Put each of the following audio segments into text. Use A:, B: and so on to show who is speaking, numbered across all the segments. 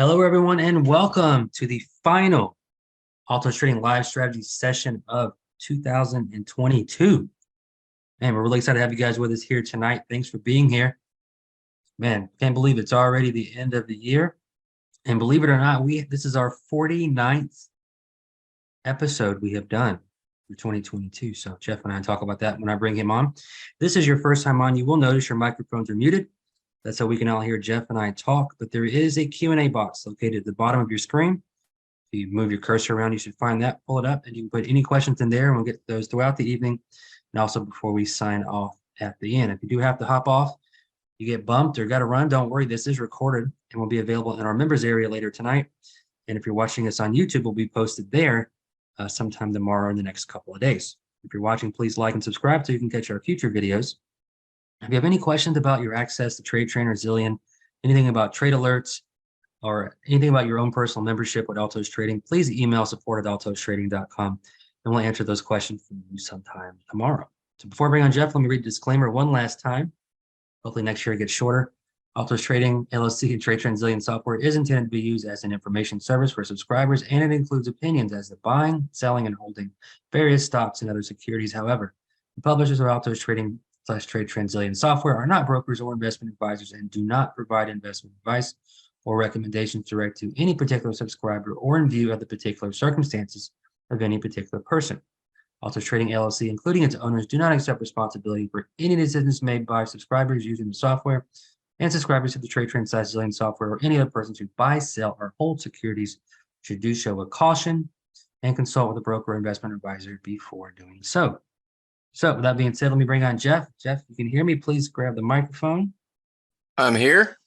A: Hello, everyone, and welcome to the final Alto Trading Live Strategy session of 2022. Man, we're really excited to have you guys with us here tonight. Thanks for being here. Man, can't believe it's already the end of the year. And believe it or not, this is our 49th episode we have done for 2022. So Jeff and I talk about that when I bring him on. This is your first time on. You will notice your microphones are muted. That's how we can all hear Jeff and I talk, but there is a Q&A box located at the bottom of your screen. If you move your cursor around, you should find that, pull it up, and you can put any questions in there, and we'll get those throughout the evening, and also before we sign off at the end. If you do have to hop off, you get bumped or got to run, don't worry, this is recorded and will be available in our members area later tonight. And if you're watching us on YouTube, will be posted there sometime tomorrow or in the next couple of days. If you're watching, please like and subscribe so you can catch our future videos. If you have any questions about your access to Trade Trainer, Zillion, anything about trade alerts, or anything about your own personal membership with Altos Trading, please email support@altostrading.com, and we'll answer those questions for you sometime tomorrow. So before I bring on Jeff, let me read the disclaimer one last time. Hopefully next year it gets shorter. Altos Trading, LLC, and Trade Trainer Zillion software is intended to be used as an information service for subscribers, and it includes opinions as to buying, selling, and holding various stocks and other securities. However, the publishers of Altos Trading /Trade Trainer Zillion software are not brokers or investment advisors and do not provide investment advice or recommendations direct to any particular subscriber or in view of the particular circumstances of any particular person. Altos Trading LLC, including its owners, do not accept responsibility for any decisions made by subscribers using the software, and subscribers to the Trade Trainer Zillion software or any other persons who buy, sell, or hold securities should do so with caution and consult with a broker or investment advisor before doing so. So with that being said, let me bring on Jeff. Jeff, you can hear me. Please grab the microphone.
B: I'm here.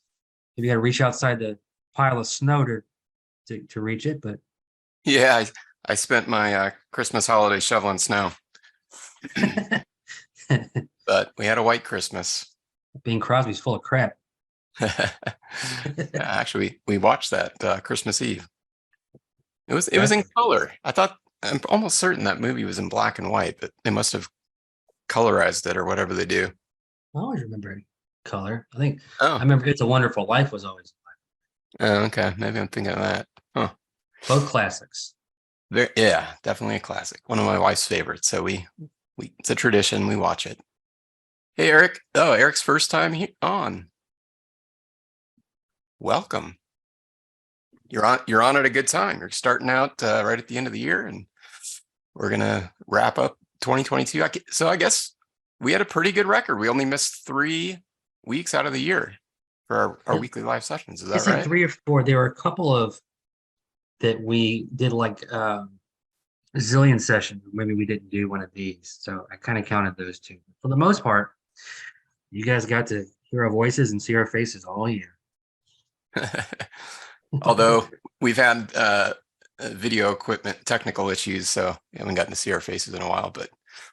A: Maybe you got to reach outside the pile of snow to reach it, but
B: yeah, I spent my Christmas holiday shoveling snow, but we had a white Christmas.
A: Bing Crosby's full of crap.
B: Actually, we watched that Christmas Eve. It was in color. I'm almost certain that movie was in black and white, but they must have colorized it or whatever they do.
A: I always remember color. I remember It's a Wonderful Life was always black.
B: Oh, okay. Maybe I'm thinking of that. Huh.
A: Both classics.
B: Yeah, definitely a classic. One of my wife's favorites. So it's a tradition. We watch it. Hey, Eric. Oh, Eric's first time on. Welcome. You're on at a good time. You're starting out right at the end of the year, and we're gonna wrap up 2022. So I guess we had a pretty good record. We only missed 3 weeks out of the year for our weekly live sessions. Is that right?
A: Like 3 or 4. There were a couple of that we did like Zillion session. Maybe we didn't do one of these. So I kind of counted those two. For the most part, you guys got to hear our voices and see our faces all year.
B: Although we've had video equipment technical issues, so we haven't gotten to see our faces in a while, but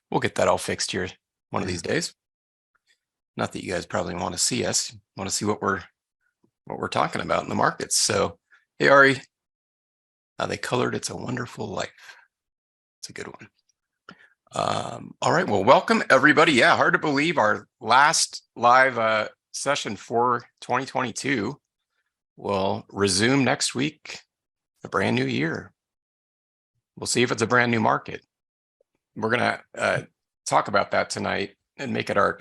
B: we'll get that all fixed here one of these days. Not that you guys probably want to see us, want to see what we're talking about in the markets. So, hey, Ari, they colored It's a Wonderful Life. It's a good one. All right, well, welcome everybody. Yeah, hard to believe our last live session for 2022 will resume next week, a brand new year. We'll see if it's a brand new market. We're going to talk about that tonight and make it our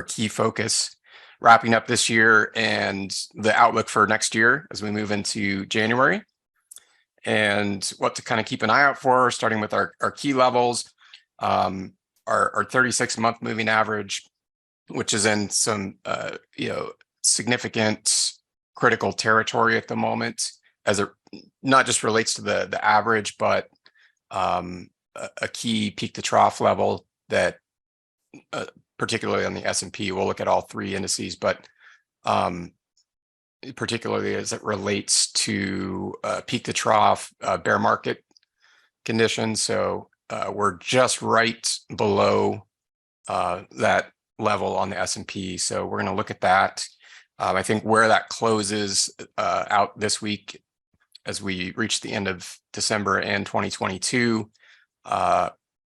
B: key focus, wrapping up this year and the outlook for next year as we move into January, and what to kind of keep an eye out for, starting with our key levels, our 36-month moving average, which is in some significant critical territory at the moment, as it not just relates to the average, but a key peak to trough level that particularly on the S&P, we'll look at all 3 indices, but particularly as it relates to peak to trough bear market conditions. So we're just right below that level on the S&P. So we're going to look at that. I think where that closes out this week as we reach the end of December and 2022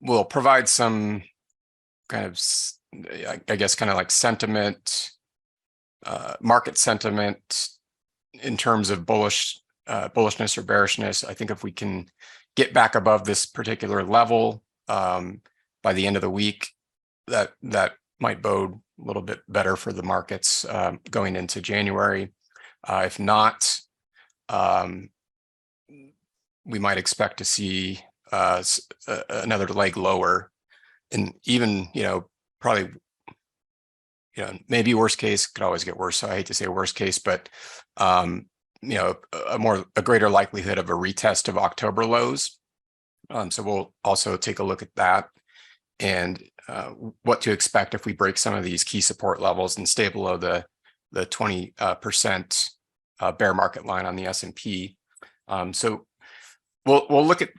B: will provide some kind of, I guess, kind of like sentiment, market sentiment in terms of bullishness or bearishness. I think if we can get back above this particular level by the end of the week, that might bode a little bit better for the markets going into January. If not, we might expect to see another leg lower, and even, probably, maybe worst case, could always get worse. So I hate to say worst case, but a greater likelihood of a retest of October lows. So we'll also take a look at that and what to expect if we break some of these key support levels and stay below the 20% bear market line on the S&P. So we'll look at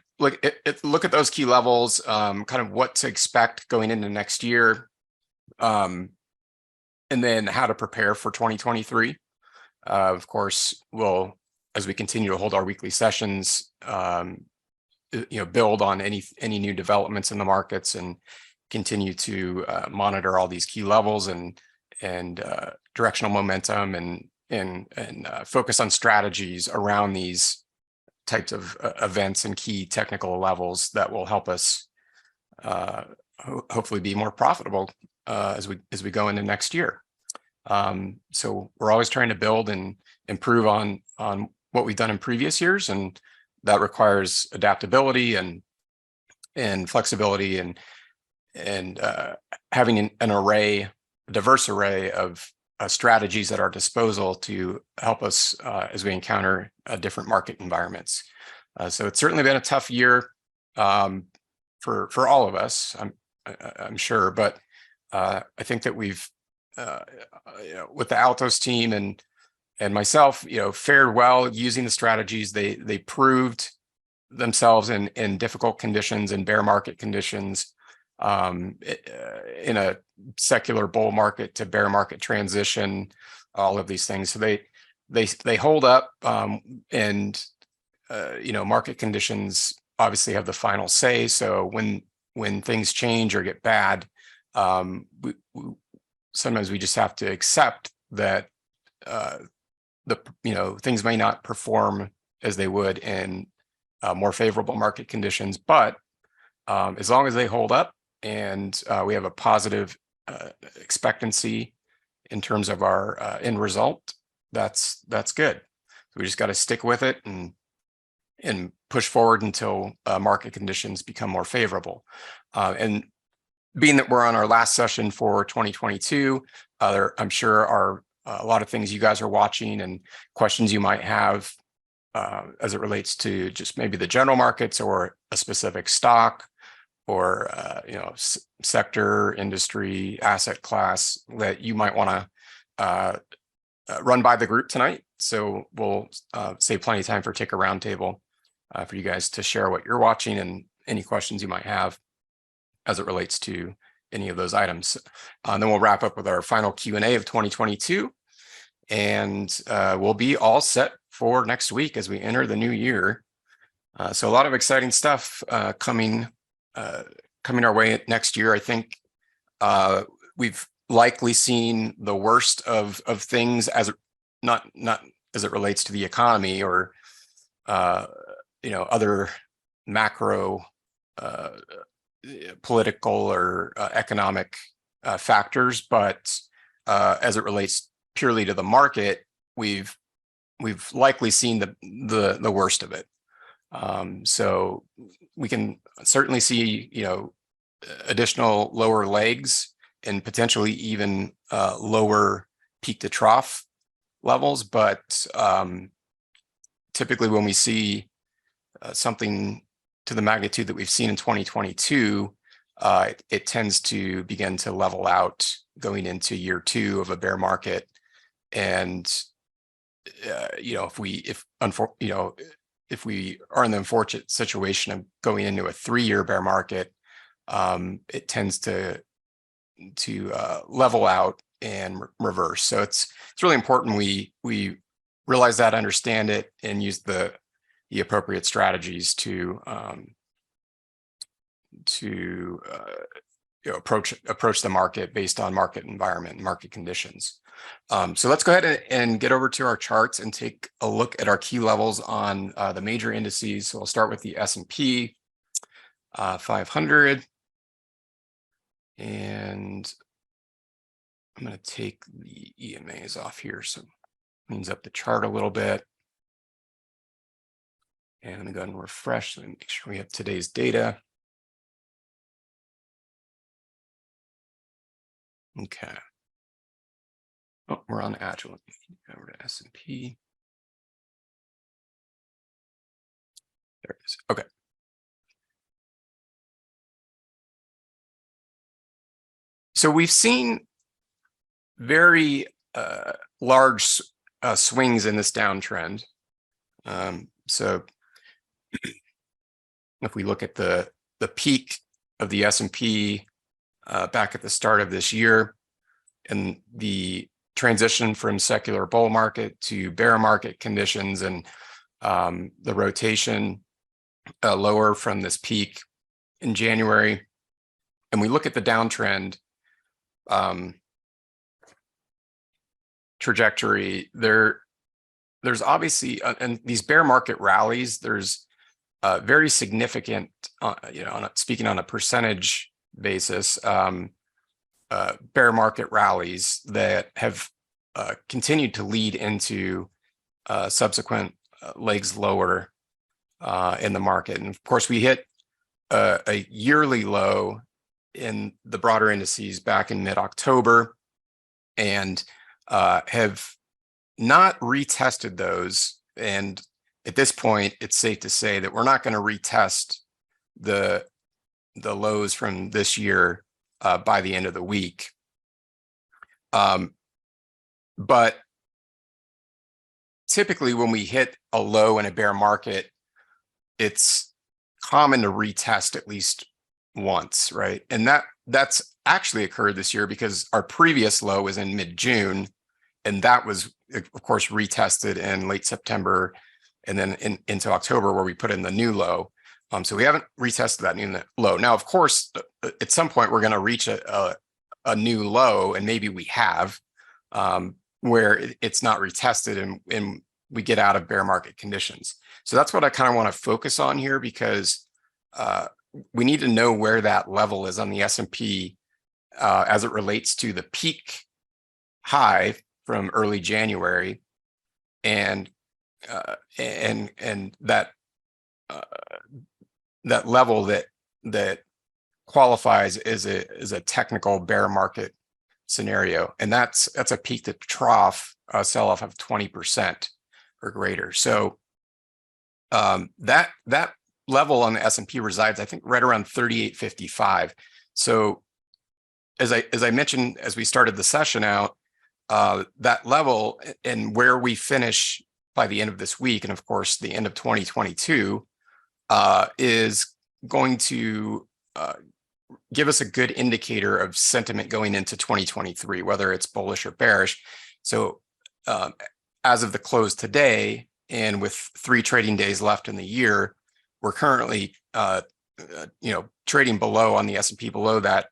B: those key levels, kind of what to expect going into next year, and then how to prepare for 2023. Of course, as we continue to hold our weekly sessions, build on any new developments in the markets and continue to monitor all these key levels and directional momentum and focus on strategies around these types of events and key technical levels that will help us hopefully be more profitable as we go into next year. So we're always trying to build and improve on what we've done in previous years, and that requires adaptability and flexibility and having a diverse array of strategies at our disposal to help us as we encounter different market environments. So it's certainly been a tough year for all of us, I'm sure, but I think that we've with the Altos team and myself, fared well using the strategies. They proved themselves in difficult conditions and bear market conditions, in a secular bull market to bear market transition, all of these things. So they hold up, and market conditions obviously have the final say. So when things change or get bad, sometimes we just have to accept that things may not perform as they would in more favorable market conditions, but as long as they hold up and we have a positive expectancy in terms of our end result, that's good. So we just got to stick with it and push forward until market conditions become more favorable. And being that we're on our last session for 2022, I'm sure are a lot of things you guys are watching and questions you might have as it relates to just maybe the general markets or a specific stock or sector, industry, asset class that you might want to run by the group tonight. So we'll save plenty of time for Ticker Roundtable for you guys to share what you're watching and any questions you might have as it relates to any of those items. And then we'll wrap up with our final Q&A of 2022, and we'll be all set for next week as we enter the new year. So a lot of exciting stuff coming our way next year. I think we've likely seen the worst of things as not as it relates to the economy or other macro political or economic factors, but as it relates purely to the market, we've likely seen the worst of it. So we can certainly see additional lower legs and potentially even lower peak to trough levels, but typically when we see something to the magnitude that we've seen in 2022, it tends to begin to level out going into year two of a bear market. And if we are in the unfortunate situation of going into a 3-year bear market, it tends to level out and reverse. So it's really important we realize that, understand it, and use the appropriate strategies to approach the market based on market environment and market conditions. So let's go ahead and get over to our charts and take a look at our key levels on the major indices. So we'll start with the S&P 500. And I'm going to take the EMAs off here, so it cleans up the chart a little bit. And I'm going to go ahead and refresh so make sure we have today's data. Okay. Oh, we're on Agile. Over to S&P. There it is. Okay. So we've seen very large swings in this downtrend. So if we look at the peak of the S&P back at the start of this year, and the transition from secular bull market to bear market conditions, and the rotation lower from this peak in January, and we look at the downtrend trajectory, there's obviously, and these bear market rallies, there's very significant, speaking on a percentage basis, bear market rallies that have continued to lead into subsequent legs lower in the market. And of course, we hit a yearly low in the broader indices back in mid-October, and have not retested those. And at this point, it's safe to say that we're not going to retest the lows from this year by the end of the week. But typically when we hit a low in a bear market, it's common to retest at least once, right? And that's actually occurred this year, because our previous low was in mid-June, and that was, of course, retested in late September and then into October, where we put in the new low. So we haven't retested that new low. Now, of course, at some point we're going to reach a new low, and maybe we have, where it's not retested and we get out of bear market conditions. So that's what I kind of want to focus on here, because we need to know where that level is on the S&P as it relates to the peak high from early January, and that level that qualifies as a technical bear market scenario, and that's a peak to trough sell-off of 20% or greater. So that level on the S&P resides, I think, right around 38.55. So as I mentioned as we started the session out, that level and where we finish by the end of this week, and of course the end of 2022, is going to give us a good indicator of sentiment going into 2023, whether it's bullish or bearish. So as of the close today, and with 3 trading days left in the year, we're currently trading below on the S&P, below that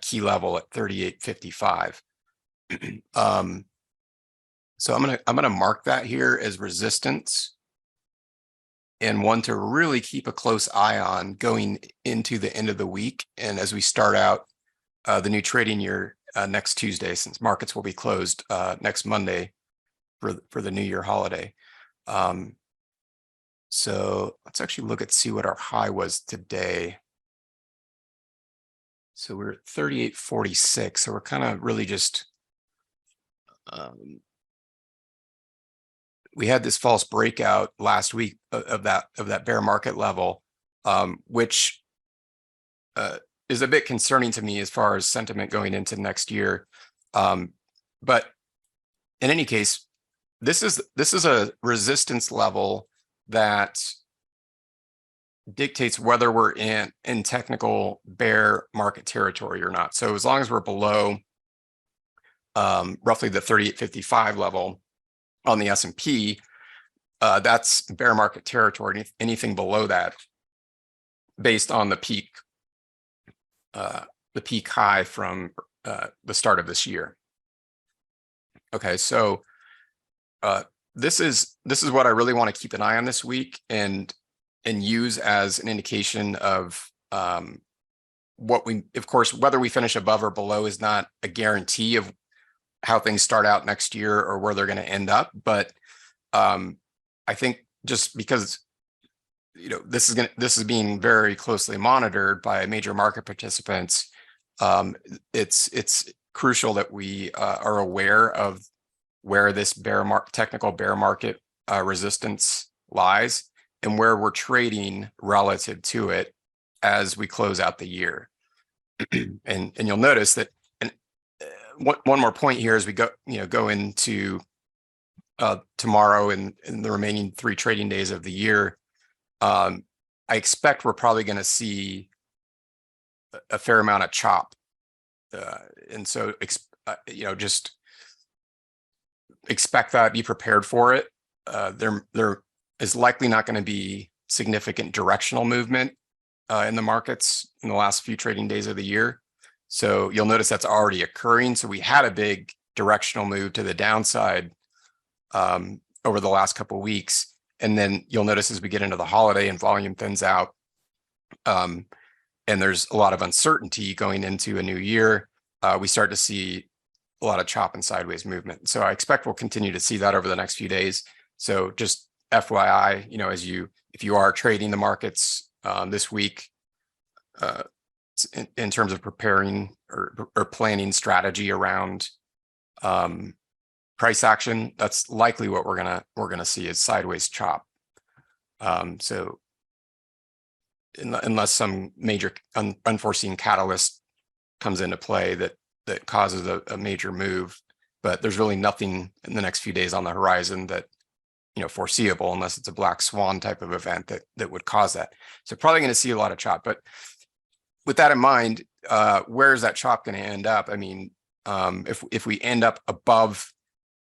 B: key level at 38.55. So I'm gonna mark that here as resistance, and one to really keep a close eye on going into the end of the week, and as we start out the new trading year next Tuesday, since markets will be closed next Monday for the New Year holiday. So let's actually look at see what our high was today. So we're at 38.46. So we're kind of really just we had this false breakout last week of that bear market level, which is a bit concerning to me as far as sentiment going into next year. But in any case, this is a resistance level that dictates whether we're in technical bear market territory or not. So as long as we're below roughly the 38.55 level on the S&P, that's bear market territory. Anything below that, based on the peak the peak high from the start of this year. Okay, so this is what I really want to keep an eye on this week and use as an indication of what we, of course, whether we finish above or below is not a guarantee of how things start out next year or where they're going to end up. But I think just because, you know, this is being very closely monitored by major market participants, it's crucial that we are aware of where this technical bear market resistance lies and where we're trading relative to it as we close out the year. and you'll notice that, and one more point here as we go into tomorrow and the remaining 3 trading days of the year, I expect we're probably going to see a fair amount of chop, and so just expect that, be prepared for it. There is likely not going to be significant directional movement in the markets in the last few trading days of the year. So you'll notice that's already occurring. So we had a big directional move to the downside over the last couple of weeks. And then you'll notice as we get into the holiday and volume thins out, and there's a lot of uncertainty going into a new year, we start to see a lot of chop and sideways movement. So I expect we'll continue to see that over the next few days. So just FYI, if you are trading the markets this week, in terms of preparing or planning strategy around price action, that's likely what we're gonna see is sideways chop. So unless some major unforeseen catalyst comes into play that causes a major move, but there's really nothing in the next few days on the horizon that foreseeable, unless it's a black swan type of event that would cause that. So probably going to see a lot of chop. But with that in mind, where is that chop going to end up? I mean, if we end up above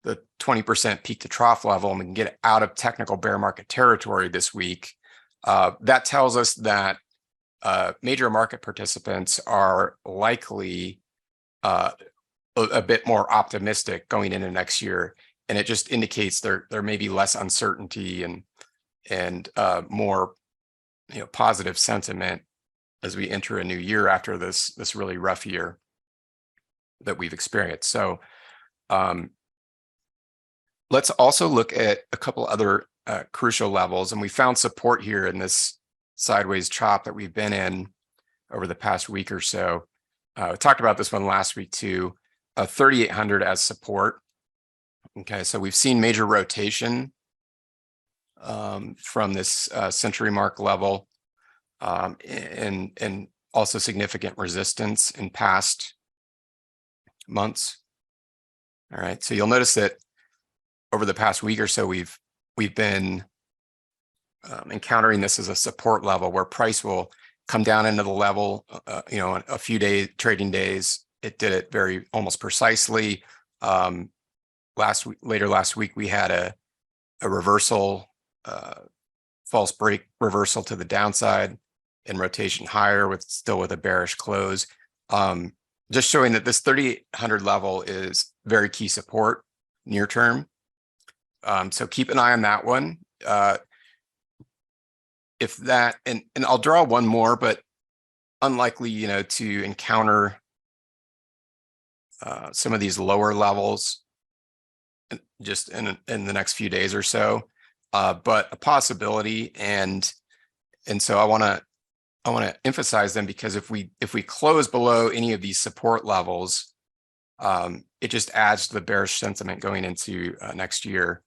B: the 20% peak to trough level and we can get out of technical bear market territory this week, that tells us that major market participants are likely a bit more optimistic going into next year. And it just indicates there may be less uncertainty and more positive sentiment as we enter a new year after this really rough year that we've experienced. So let's also look at a couple other crucial levels, and we found support here in this sideways chop that we've been in over the past week or so. We talked about this one last week too. 3,800 as support. Okay, so we've seen major rotation from this century mark level, and also significant resistance in past months. All right, so you'll notice that over the past week or so, we've been encountering this as a support level where price will come down into the level, a few trading days. It did it very almost precisely. Later last week, we had a reversal, false break reversal to the downside and rotation higher still with a bearish close. Just showing that this 3,800 level is very key support near term. So keep an eye on that one. If that, and I'll draw one more, but unlikely, to encounter some of these lower levels just in the next few days or so, but a possibility. And so I want to emphasize them, because if we close below any of these support levels, it just adds to the bearish sentiment going into next year.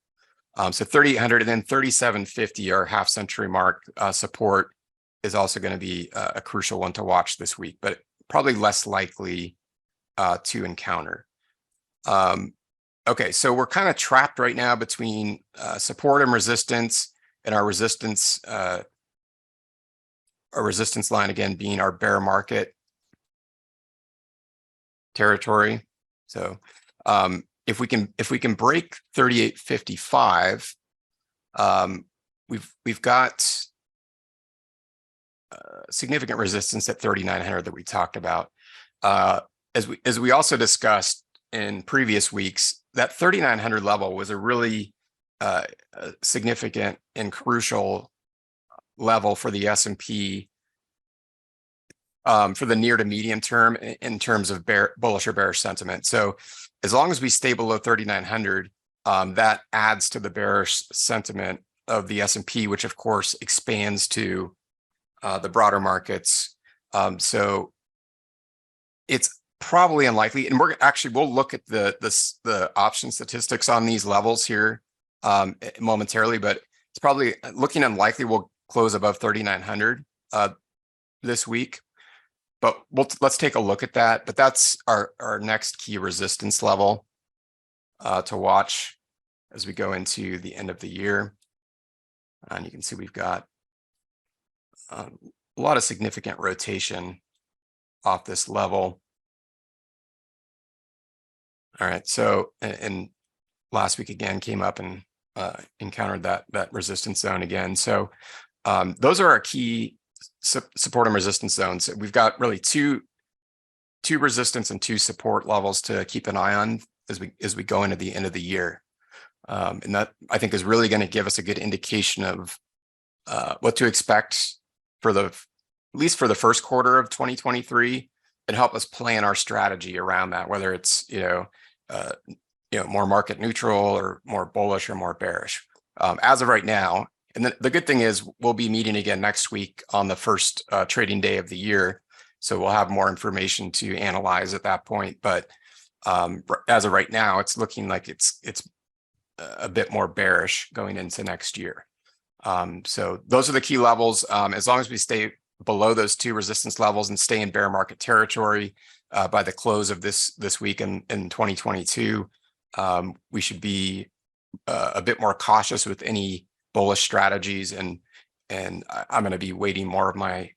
B: So 3,800 and then 3,750, our half century mark support, is also going to be a crucial one to watch this week, but probably less likely to encounter. Okay, so we're kind of trapped right now between support and resistance, and our resistance line again being our bear market territory. So if we can break 3,855, we've got significant resistance at 3,900 that we talked about. As we also discussed in previous weeks, that 3,900 level was a really significant and crucial level for the S&P for the near to medium term in terms of bullish or bearish sentiment. So as long as we stay below 3,900, that adds to the bearish sentiment of the S&P, which of course expands to the broader markets. So it's probably unlikely, and we'll look at the option statistics on these levels here momentarily, but it's probably looking unlikely we'll close above 3,900 this week. But let's take a look at that. But that's our next key resistance level to watch as we go into the end of the year. And you can see we've got a lot of significant rotation off this level. All right, so and last week again came up and encountered that resistance zone again. So those are our key support and resistance zones. We've got really two resistance and 2 support levels to keep an eye on as we go into the end of the year. And that, I think, is really going to give us a good indication of what to expect for at least for the first quarter of 2023, and help us plan our strategy around that, whether it's more market neutral or more bullish or more bearish. As of right now, and the good thing is we'll be meeting again next week on the first trading day of the year, so we'll have more information to analyze at that point. But as of right now, it's looking like it's a bit more bearish going into next year. So those are the key levels. As long as we stay below those 2 resistance levels and stay in bear market territory by the close of this week in 2022, we should be a bit more cautious with any bullish strategies, and I'm going to be weighting more of my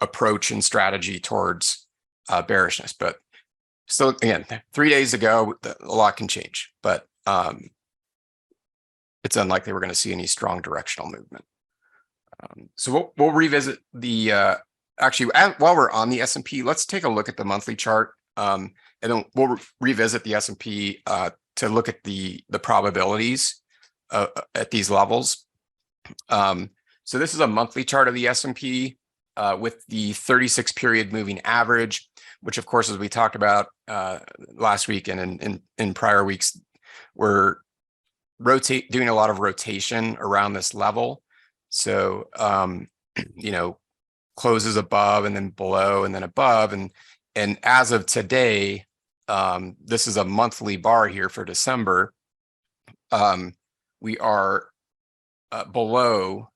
B: approach and strategy towards bearishness. But still, again, 3 days ago, a lot can change, but it's unlikely we're going to see any strong directional movement. So we'll revisit the actually, while we're on the S&P, let's take a look at the monthly chart, and then we'll revisit the S&P to look at the probabilities at these levels. So this is a monthly chart of the S&P with the 36 period moving average, which of course, as we talked about last week and in prior weeks, we're doing a lot of rotation around this level. So closes above and then below and then above, and as of today, this is a monthly bar here for December. We are below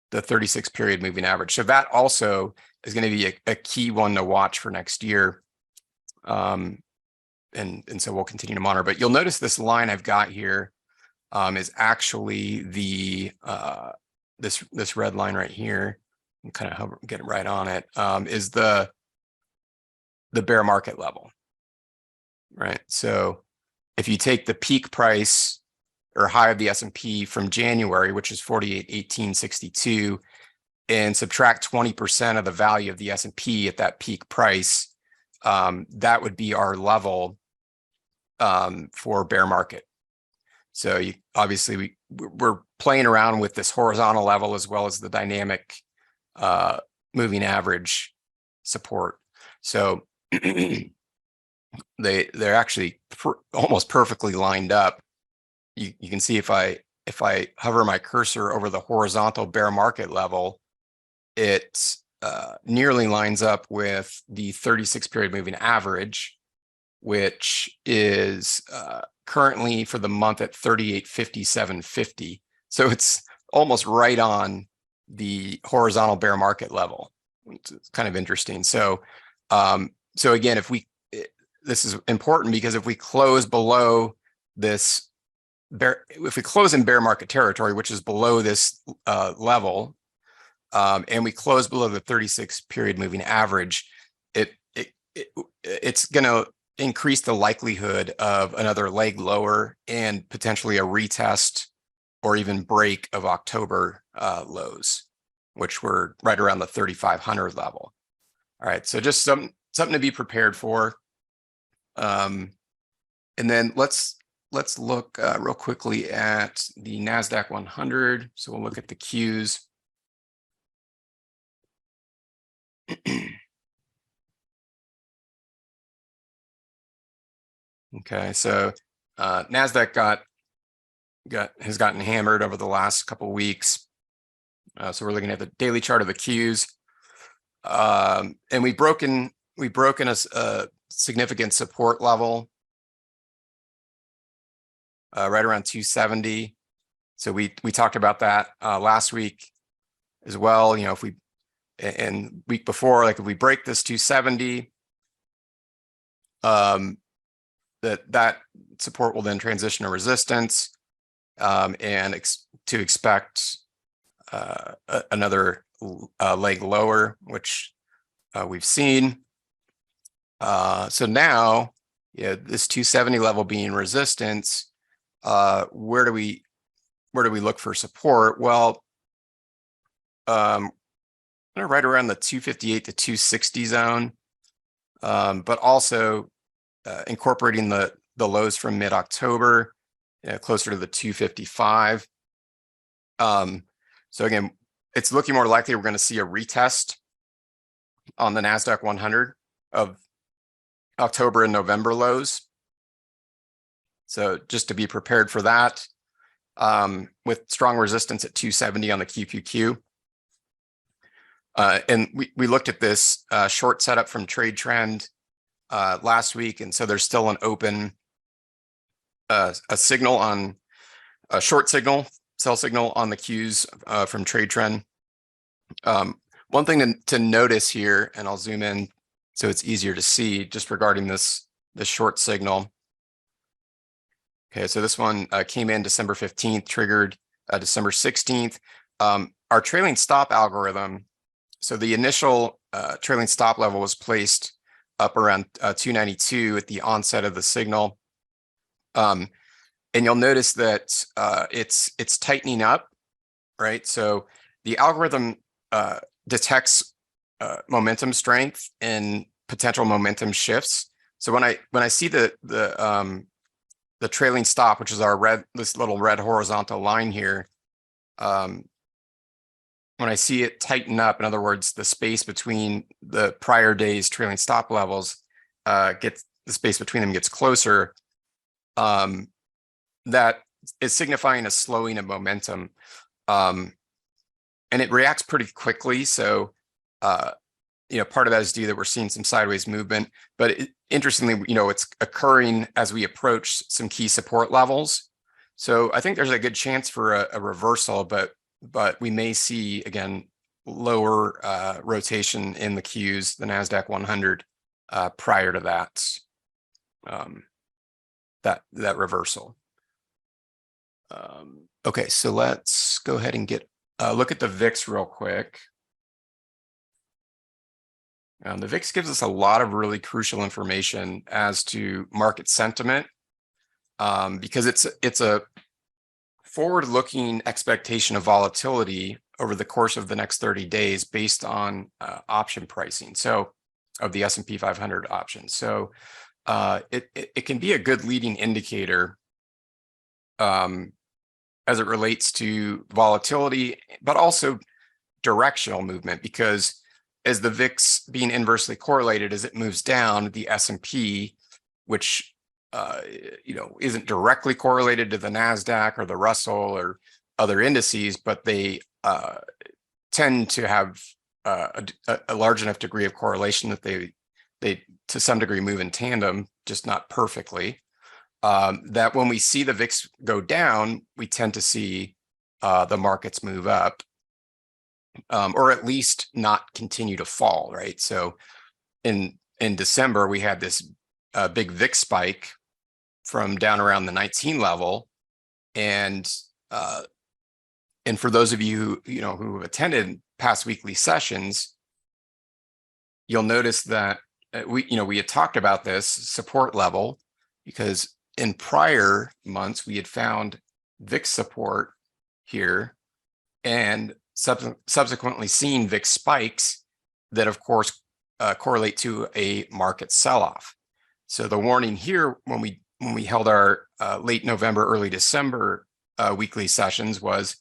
B: the 36 period moving average. So that also is going to be a key one to watch for next year. And so we'll continue to monitor. But you'll notice this line I've got here is actually the this red line right here. I'm kind of getting right on it. Is the bear market level, right? So if you take the peak price or high of the S&P from January, which is 48,1862, and subtract 20% of the value of the S&P at that peak price, that would be our level for bear market. So obviously we're playing around with this horizontal level as well as the dynamic moving average support. So they're actually almost perfectly lined up. You can see if I hover my cursor over the horizontal bear market level, it nearly lines up with the 36 period moving average, which is currently for the month at 3857.50. So it's almost right on the horizontal bear market level. It's kind of interesting. So so again, this is important because if we close below this if we close in bear market territory, which is below this level, and we close below the 36 period moving average, it's going to increase the likelihood of another leg lower and potentially a retest or even break of October lows, which were right around the 3,500 level. All right, so just something to be prepared for. And then let's look real quickly at the NASDAQ 100. So we'll look at the Qs. Okay, so NASDAQ has gotten hammered over the last couple weeks. So we're looking at the daily chart of the Qs, and we've broken a significant support level right around 270. So we talked about that last week as well. You know, if we and week before, like if we break this 270, that support will then transition to resistance, and to expect another leg lower, which we've seen. So now, yeah, this 270 level being resistance, where do we look for support? Well, right around the 258 to 260 zone, but also incorporating the lows from mid-October, closer to the 255. So again, it's looking more likely we're going to see a retest on the NASDAQ 100 of October and November lows. So just to be prepared for that, with strong resistance at 270 on the QQQ. And we looked at this short setup from Trade Trend last week, and so there's still an open a signal on a short signal, sell signal on the Qs from Trade Trend. One thing to notice here, and I'll zoom in so it's easier to see, just regarding this short signal. Okay, so this one came in December 15th, triggered December 16th. Our trailing stop algorithm, so the initial trailing stop level was placed up around 292 at the onset of the signal. And you'll notice that it's tightening up, right? So the algorithm detects momentum strength and potential momentum shifts. So when I see the trailing stop, which is this little red horizontal line here, when I see it tighten up, in other words, the space between the prior day's trailing stop levels the space between them gets closer, that is signifying a slowing of momentum. And it reacts pretty quickly. So, part of that is due that we're seeing some sideways movement, but interestingly, it's occurring as we approach some key support levels. So I think there's a good chance for a reversal, but we may see, again, lower rotation in the Qs, the NASDAQ 100, prior to that reversal. Okay, so let's go ahead and look at the VIX real quick. The VIX gives us a lot of really crucial information as to market sentiment, because it's a forward-looking expectation of volatility over the course of the next 30 days based on option pricing, so of the S&P 500 options. So it can be a good leading indicator as it relates to volatility, but also directional movement, because as the VIX being inversely correlated, as it moves down, the S&P, which isn't directly correlated to the NASDAQ or the Russell or other indices, but they tend to have a large enough degree of correlation that they to some degree move in tandem, just not perfectly. That when we see the VIX go down, we tend to see the markets move up, or at least not continue to fall, right? So in December, we had this big VIX spike from down around the 19 level, and for those of you who have attended past weekly sessions, you'll notice that we had talked about this support level, because in prior months we had found VIX support here, and subsequently seen VIX spikes that, of course, correlate to a market sell-off. So the warning here when we held our late November, early December weekly sessions was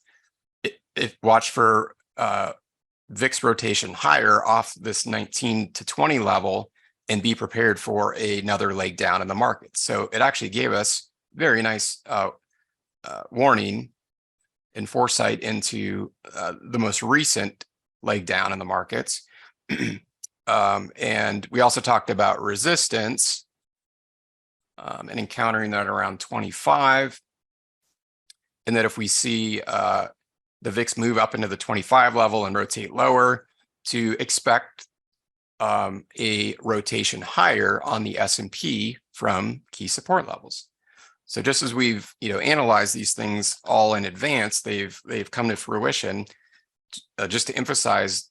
B: watch for VIX rotation higher off this 19 to 20 level and be prepared for another leg down in the market. So it actually gave us very nice warning and foresight into the most recent leg down in the markets. And we also talked about resistance and encountering that around 25. And that if we see the VIX move up into the 25 level and rotate lower, to expect a rotation higher on the S&P from key support levels. So just as we've analyzed these things all in advance, they've come to fruition. Just to emphasize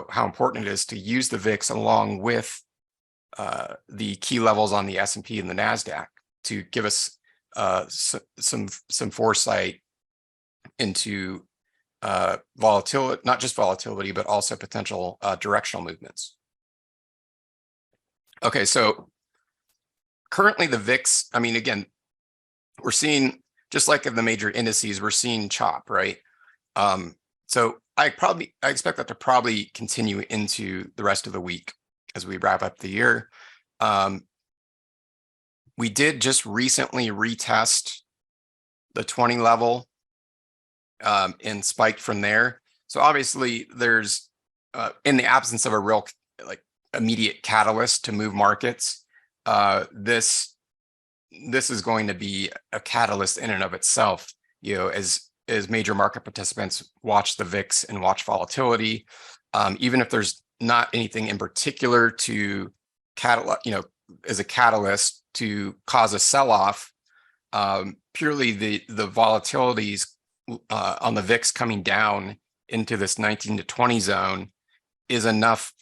B: how important it is to use the VIX along with the key levels on the S&P and the NASDAQ to give us some foresight into volatility, not just volatility, but also potential directional movements. Okay, so currently the VIX, I mean, again, we're seeing, just like in the major indices, we're seeing chop, right? So I expect that to probably continue into the rest of the week as we wrap up the year. We did just recently retest the 20 level and spiked from there. So obviously there's, in the absence of a real immediate catalyst to move markets, this is going to be a catalyst in and of itself, as major market participants watch the VIX and watch volatility. Even if there's not anything in particular to as a catalyst to cause a sell-off, purely the volatilities on the VIX coming down into this 19 to 20 zone is enough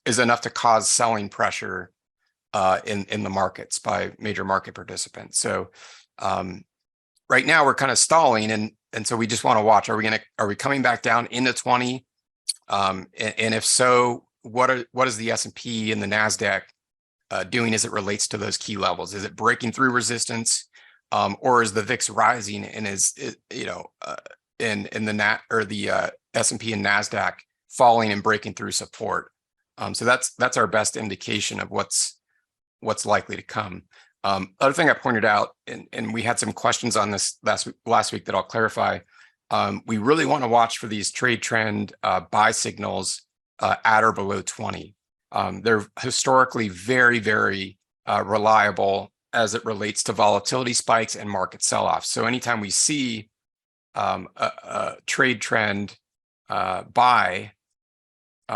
B: is enough to cause selling pressure in the markets by major market participants. So right now we're kind of stalling, and so we just want to watch. Are we coming back down into 20? And if so, what is the S&P and the NASDAQ doing as it relates to those key levels? Is it breaking through resistance, or is the VIX rising and is in the S&P and NASDAQ falling and breaking through support? So that's our best indication of what's likely to come. Other thing I pointed out, and we had some questions on this last week that I'll clarify. We really want to watch for these trade trend buy signals at or below 20. They're historically very, very reliable as it relates to volatility spikes and market sell-offs. So anytime we see a trade trend buy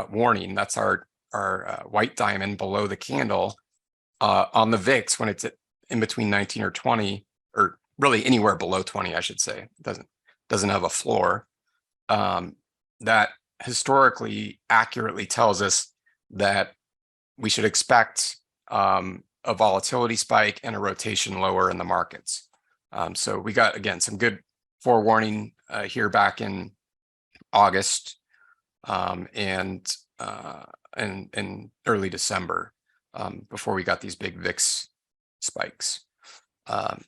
B: warning, that's our white diamond below the candle on the VIX when it's in between 19 or 20, or really anywhere below 20, I should say. It doesn't have a floor. That historically accurately tells us that we should expect a volatility spike and a rotation lower in the markets. So we got, again, some good forewarning here back in August and early December before we got these big VIX spikes.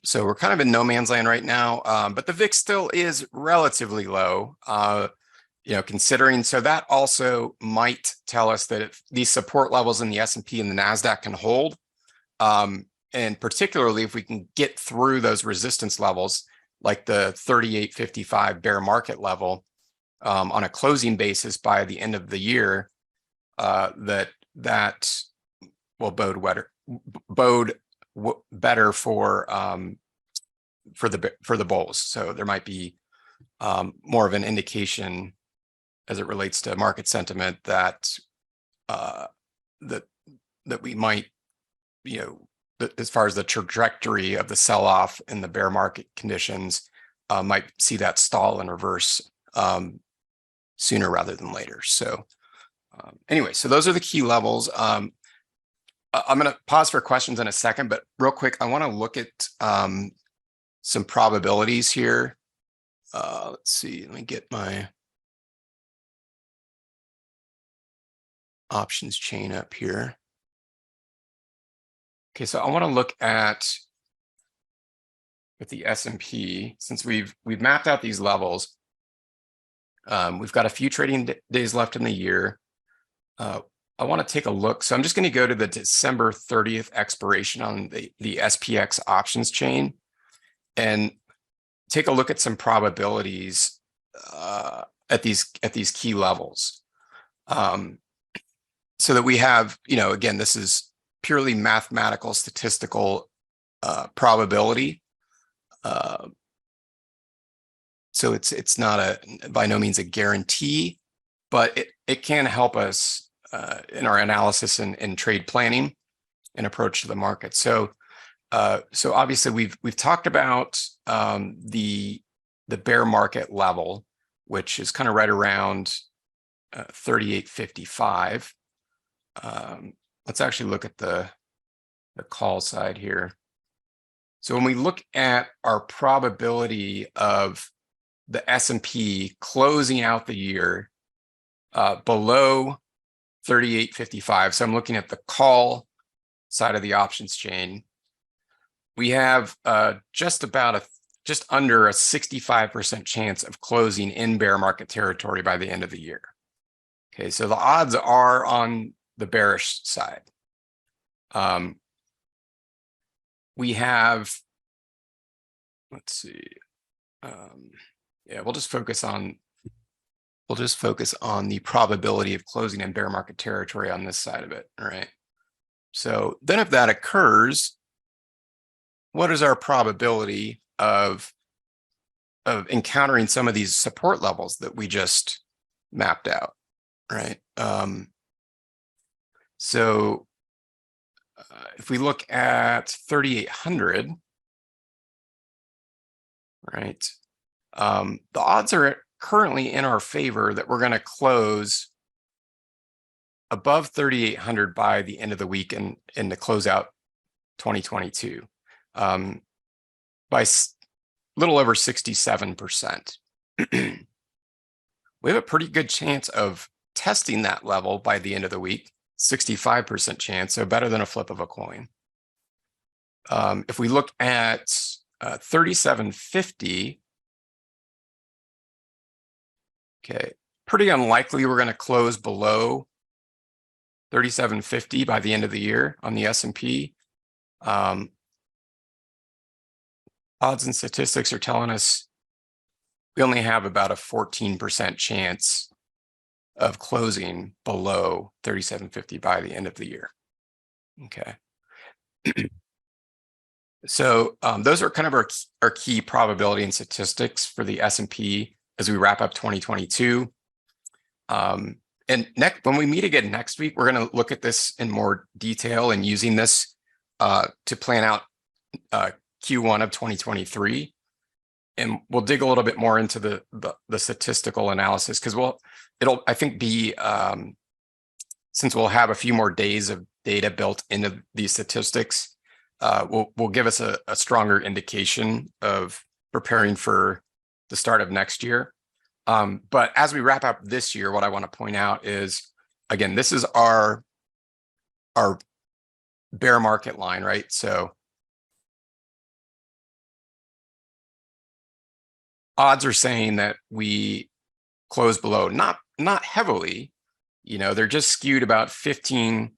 B: So we're kind of in no man's land right now, but the VIX still is relatively low, considering. So that also might tell us that if these support levels in the S&P and the NASDAQ can hold, and particularly if we can get through those resistance levels, like the 38.55 bear market level on a closing basis by the end of the year, that will bode better for the bulls. So there might be more of an indication as it relates to market sentiment that that we might, as far as the trajectory of the sell-off in the bear market conditions, might see that stall and reverse sooner rather than later. So anyway, so those are the key levels. I'm going to pause for questions in a second, but real quick, I want to look at some probabilities here let's see, let me get my options chain up here. Okay, so I want to look at with the S&P, since we've mapped out these levels. We've got a few trading days left in the year. I want to take a look. So I'm just going to go to the December 30th expiration on the SPX options chain and take a look at some probabilities at these key levels. So that we have, again, this is purely mathematical, statistical probability. So it's not by no means a guarantee, but it can help us in our analysis and trade planning and approach to the market. So obviously we've talked about the bear market level, which is kind of right around 38.55. Let's actually look at the call side here. So when we look at our probability of the S&P closing out the year below 38.55, so I'm looking at the call side of the options chain, we have just under a 65% chance of closing in bear market territory by the end of the year. Okay, so the odds are on the bearish side. We have, let's see, yeah, we'll just focus on the probability of closing in bear market territory on this side of it. All right. So then if that occurs, what is our probability of encountering some of these support levels that we just mapped out, right? So if we look at 3,800, right, the odds are currently in our favor that we're going to close above 3,800 by the end of the week and to close out 2022 by a little over 67%. We have a pretty good chance of testing that level by the end of the week, 65% chance, so better than a flip of a coin. If we look at 3750, okay, pretty unlikely we're going to close below 3750 by the end of the year on the S&P. Odds and statistics are telling us we only have about a 14% chance of closing below 3750 by the end of the year. Okay. So those are kind of our key probability and statistics for the S&P as we wrap up 2022. And when we meet again next week, we're going to look at this in more detail and using this to plan out Q1 of 2023. And we'll dig a little bit more into the statistical analysis because it'll I think be since we'll have a few more days of data built into these statistics, will give us a stronger indication of preparing for the start of next year. But as we wrap up this year, what I want to point out is, again, this is our bear market line, right? So odds are saying that we close below, not heavily, they're just skewed about 15%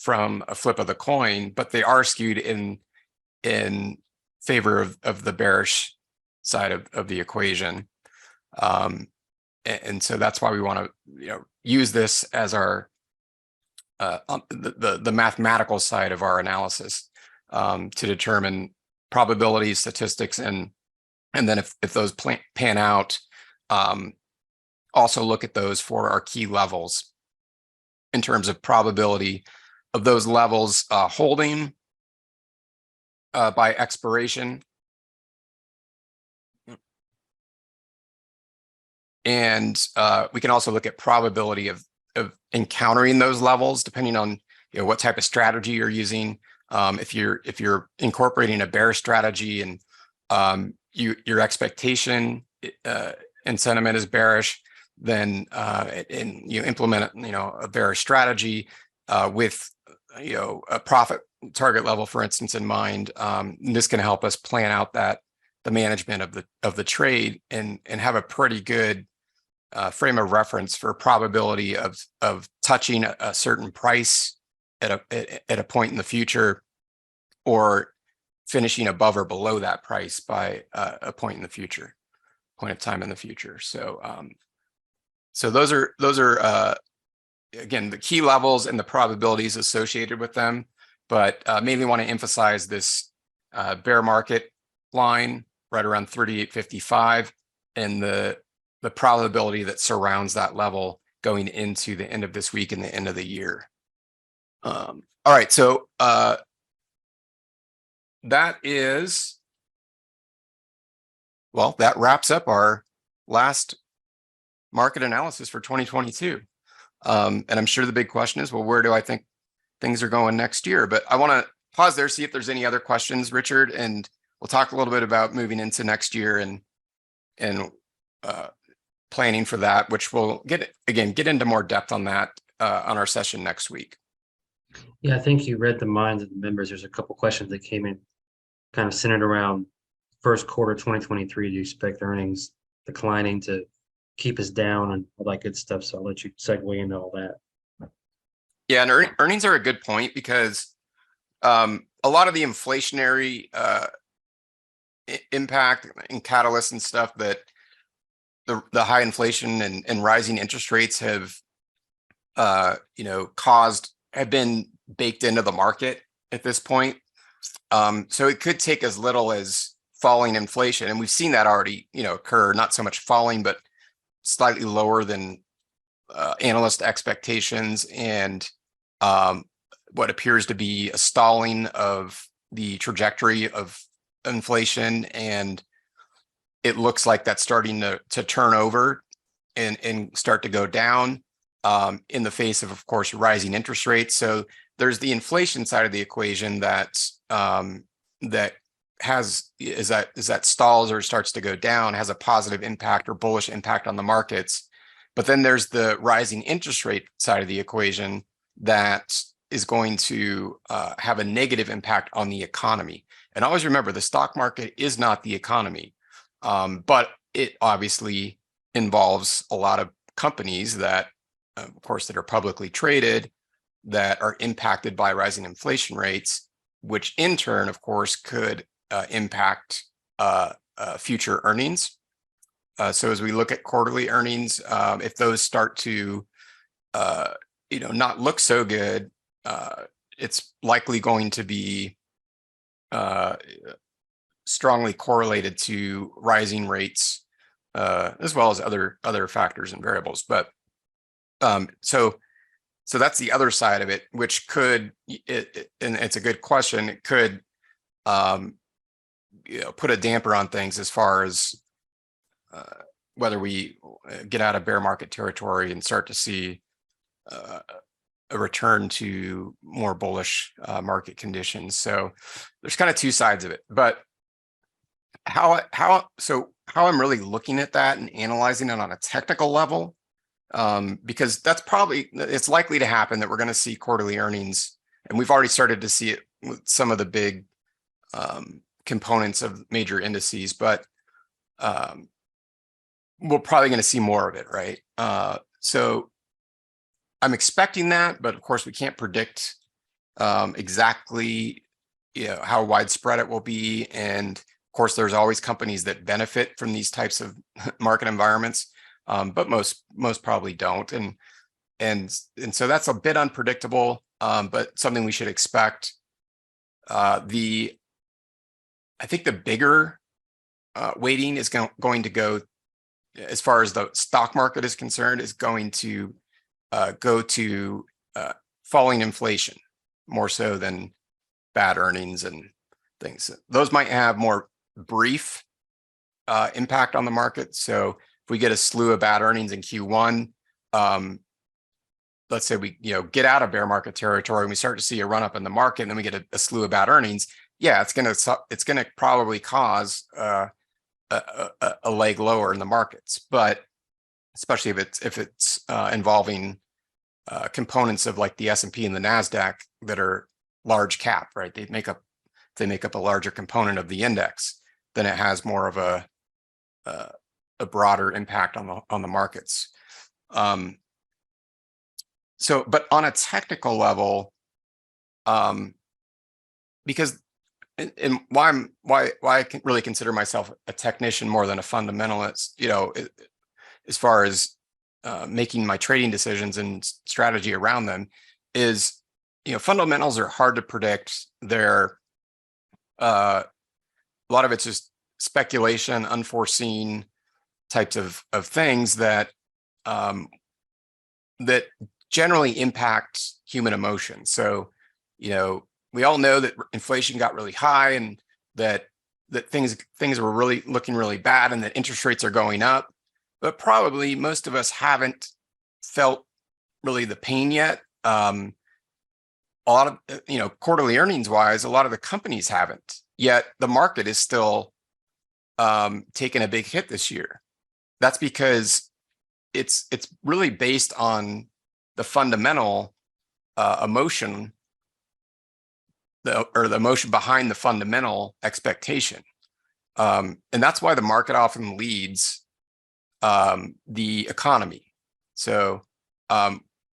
B: from a flip of the coin, but they are skewed in favor of the bearish side of the equation. And so that's why we want to use this as our the mathematical side of our analysis to determine probability statistics and then if those pan out, also look at those for our key levels in terms of probability of those levels holding by expiration. And we can also look at probability of encountering those levels depending on what type of strategy you're using. If you're incorporating a bear strategy and your expectation and sentiment is bearish, then and you implement a bearish strategy with a profit target level, for instance, in mind. This can help us plan out the management of the trade and have a pretty good frame of reference for probability of touching a certain price at a point in the future, or finishing above or below that price by a point of time in the future. So so those are again the key levels and the probabilities associated with them, but mainly want to emphasize this bear market line right around 38.55 and the probability that surrounds that level going into the end of this week and the end of the year. All right, so that wraps up our last market analysis for 2022. And I'm sure the big question is, well, where do I think things are going next year? But I want to pause there, see if there's any other questions, Richard, and we'll talk a little bit about moving into next year and planning for that, which we'll get into more depth on that on our session next week.
A: Yeah, I think you read the minds of the members. There's a couple questions that came in kind of centered around first quarter 2023. Do you expect earnings declining to keep us down and all that good stuff? So I'll let you segue into all that.
B: Yeah, and earnings are a good point because a lot of the inflationary impact and catalysts and stuff that the high inflation and rising interest rates have have been baked into the market at this point. So it could take as little as falling inflation, and we've seen that already occur, not so much falling, but slightly lower than analyst expectations, and what appears to be a stalling of the trajectory of inflation, and it looks like that's starting to turn over and start to go down in the face of course, rising interest rates. So there's the inflation side of the equation that stalls or starts to go down, has a positive impact or bullish impact on the markets. But then there's the rising interest rate side of the equation that is going to have a negative impact on the economy. And always remember, the stock market is not the economy, but it obviously involves a lot of companies that, of course, that are publicly traded that are impacted by rising inflation rates, which in turn, of course, could impact future earnings. So as we look at quarterly earnings, if those start to not look so good, it's likely going to be strongly correlated to rising rates, as well as other factors and variables. But so that's the other side of it, which could, and it's a good question, it could put a damper on things as far as whether we get out of bear market territory and start to see a return to more bullish market conditions. So there's kind of two sides of it, but how I'm really looking at that and analyzing it on a technical level, because it's likely to happen that we're going to see quarterly earnings, and we've already started to see it with some of the big components of major indices, but we're probably going to see more of it, right? So I'm expecting that, but of course we can't predict exactly how widespread it will be. And of course, there's always companies that benefit from these types of market environments, but most probably don't. And so that's a bit unpredictable, but something we should expect. I think the bigger weighting is going to go, as far as the stock market is concerned, is going to go to falling inflation more so than bad earnings and things. Those might have more brief impact on the market. So if we get a slew of bad earnings in Q1, let's say we get out of bear market territory and we start to see a run up in the market, and then we get a slew of bad earnings. Yeah, it's gonna probably cause a leg lower in the markets, but especially if it's involving components of like the S&P and the NASDAQ that are large cap, right? They make up a larger component of the index, then it has more of a broader impact on the markets. So, but on a technical level, because and why I can really consider myself a technician more than a fundamentalist, you know, as far as making my trading decisions and strategy around them, is, you know, fundamentals are hard to predict. They're a lot of it's just speculation, unforeseen types of things that that generally impact human emotion. So, you know, we all know that inflation got really high, and that things were really looking really bad, and that interest rates are going up. But probably most of us haven't felt really the pain yet. A lot of, you know, quarterly earnings wise, a lot of the companies haven't yet. The market is still taking a big hit this year. That's because it's really based on the fundamental emotion, the emotion behind the fundamental expectation, and that's why the market often leads the economy. So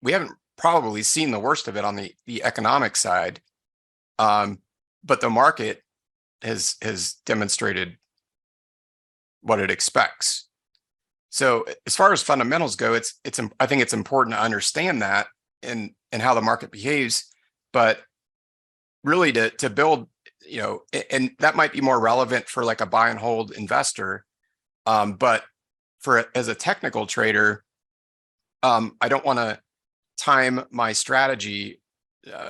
B: we haven't probably seen the worst of it on the economic side, but the market has demonstrated what it expects. So as far as fundamentals go, I think it's important to understand that and how the market behaves, but really to build, you know, and that might be more relevant for like a buy and hold investor, but as a technical trader, I don't want to time my strategy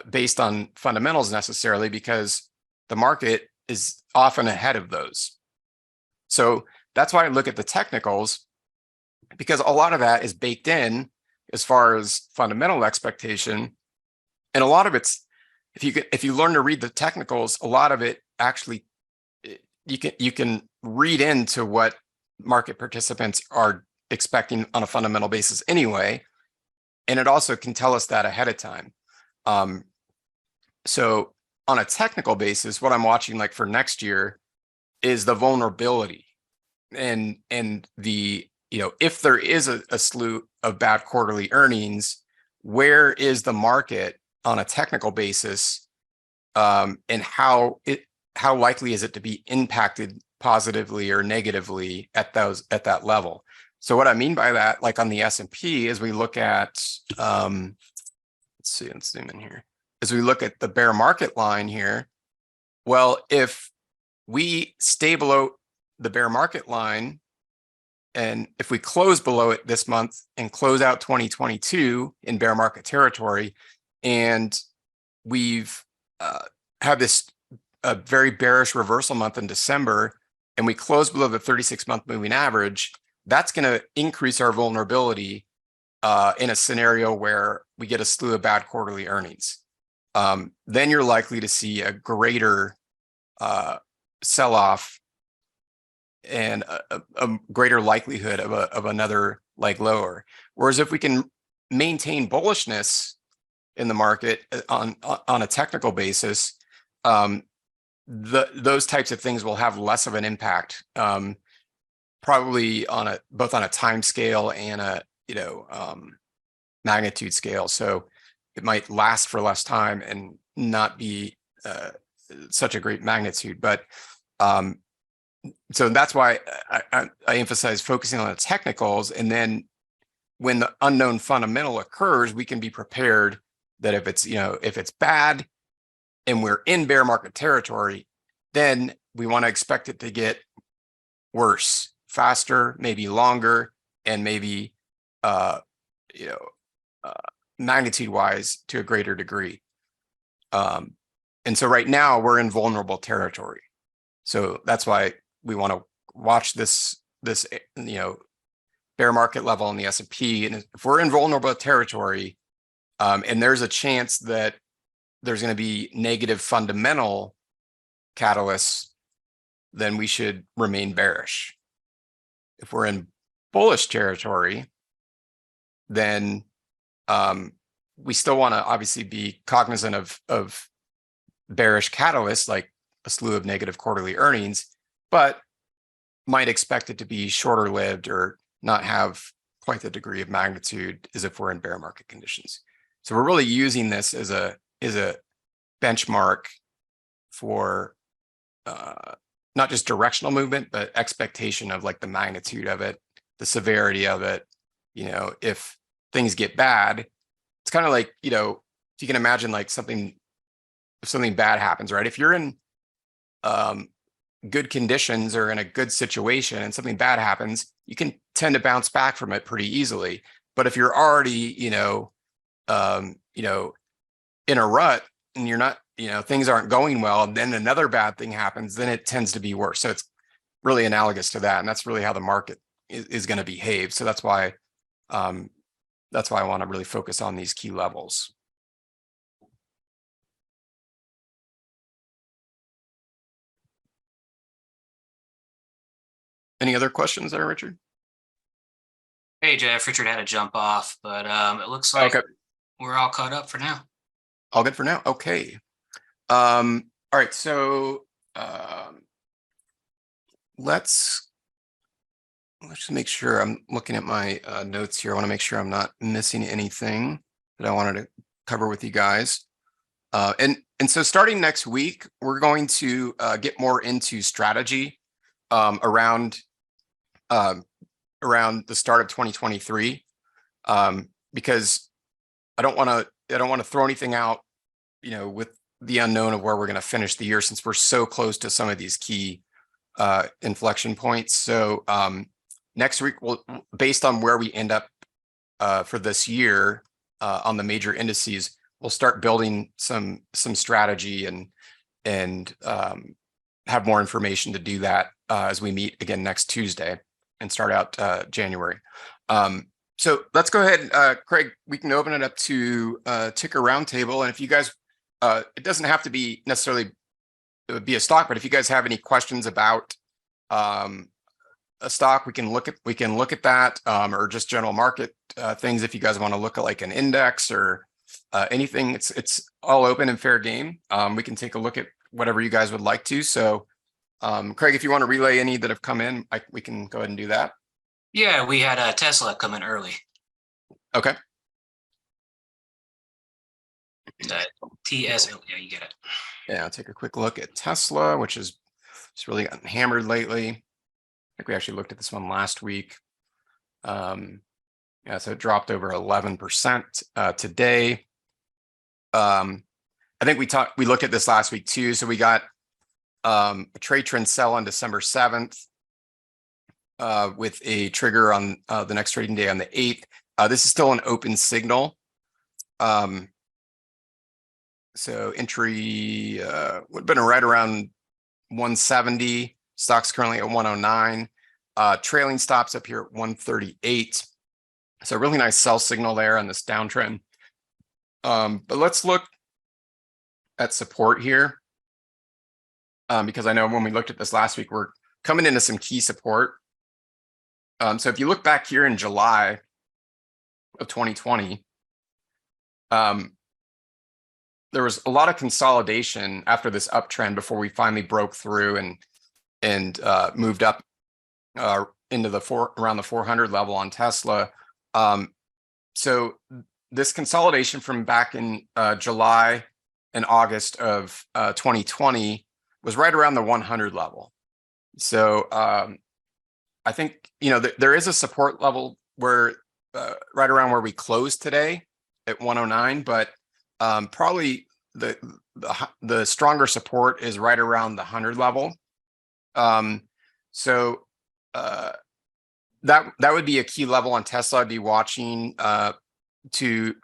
B: based on fundamentals necessarily, because the market is often ahead of those. So that's why I look at the technicals, because a lot of that is baked in as far as fundamental expectation. And a lot of it's, if you learn to read the technicals, a lot of it actually, you can read into what market participants are expecting on a fundamental basis anyway. And it also can tell us that ahead of time. So on a technical basis, what I'm watching like for next year is the vulnerability and the, you know, if there is a slew of bad quarterly earnings, where is the market on a technical basis, and how likely is it to be impacted positively or negatively at that level? So what I mean by that, like on the S&P, as we look at, let's see, let's zoom in here. As we look at the bear market line here, well, if we stay below the bear market line, and if we close below it this month and close out 2022 in bear market territory, and we've had this a very bearish reversal month in December, and we close below the 36-month moving average, that's going to increase our vulnerability in a scenario where we get a slew of bad quarterly earnings. Then you're likely to see a greater sell-off and a greater likelihood of another leg lower. Whereas if we can maintain bullishness in the market on a technical basis, those types of things will have less of an impact, probably both on a time scale and a magnitude scale. So it might last for less time and not be such a great magnitude. But so that's why I emphasize focusing on the technicals, and then when the unknown fundamental occurs, we can be prepared that if it's bad and we're in bear market territory, then we want to expect it to get worse, faster, maybe longer, and maybe magnitude wise to a greater degree. And so right now we're in vulnerable territory. So that's why we want to watch this bear market level on the S&P. And if we're in vulnerable territory, and there's a chance that there's going to be negative fundamental catalysts, then we should remain bearish. If we're in bullish territory, then we still want to obviously be cognizant of bearish catalysts like a slew of negative quarterly earnings, but might expect it to be shorter lived or not have quite the degree of magnitude as if we're in bear market conditions. So we're really using this as a benchmark for not just directional movement, but expectation of like the magnitude of it, the severity of it. If things get bad, it's kind of like, if you can imagine like if something bad happens, right? If you're in good conditions or in a good situation and something bad happens, you can tend to bounce back from it pretty easily. But if you're already, in a rut and you're not, things aren't going well, and then another bad thing happens, then it tends to be worse. So it's really analogous to that. And that's really how the market is going to behave. So that's why I want to really focus on these key levels. Any other questions there, Richard?
C: Hey, Jeff, Richard had to jump off, but it looks like we're all caught up for now.
B: All good for now? Okay. All right, so let's just make sure I'm looking at my notes here. I want to make sure I'm not missing anything that I wanted to cover with you guys. And so starting next week, we're going to get more into strategy around the start of 2023, because I don't want to throw anything out, with the unknown of where we're going to finish the year, since we're so close to some of these key inflection points. So next week, based on where we end up for this year on the major indices, we'll start building some strategy and have more information to do that as we meet again next Tuesday and start out January. So let's go ahead, Craig, we can open it up to Ticker Roundtable. And if you guys, it doesn't have to be necessarily, it would be a stock, but if you guys have any questions about a stock, we can look at that, or just general market things. If you guys want to look at like an index or anything, it's all open and fair game. We can take a look at whatever you guys would like to. So Craig, if you want to relay any that have come in, we can go ahead and do that.
C: Yeah, we had Tesla come in early.
B: Okay.
C: TSL, yeah, you get it.
B: Yeah, I'll take a quick look at Tesla, which has just really gotten hammered lately. I think we actually looked at this one last week. Yeah, so it dropped over 11% today. I think we looked at this last week too. So we got a trade trend sell on December 7th with a trigger on the next trading day on the 8th. This is still an open signal. So entry would have been right around 170. Stock's currently at 109. Trailing stops up here at 138. So really nice sell signal there on this downtrend. But let's look at support here, because I know when we looked at this last week, we're coming into some key support. So if you look back here in July of 2020, there was a lot of consolidation after this uptrend before we finally broke through and moved up into around the 400 level on Tesla. So this consolidation from back in July and August of 2020 was right around the 100 level. So I think, there is a support level where right around where we closed today at 109, but probably the stronger support is right around the 100 level. So that would be a key level on Tesla I'd be watching to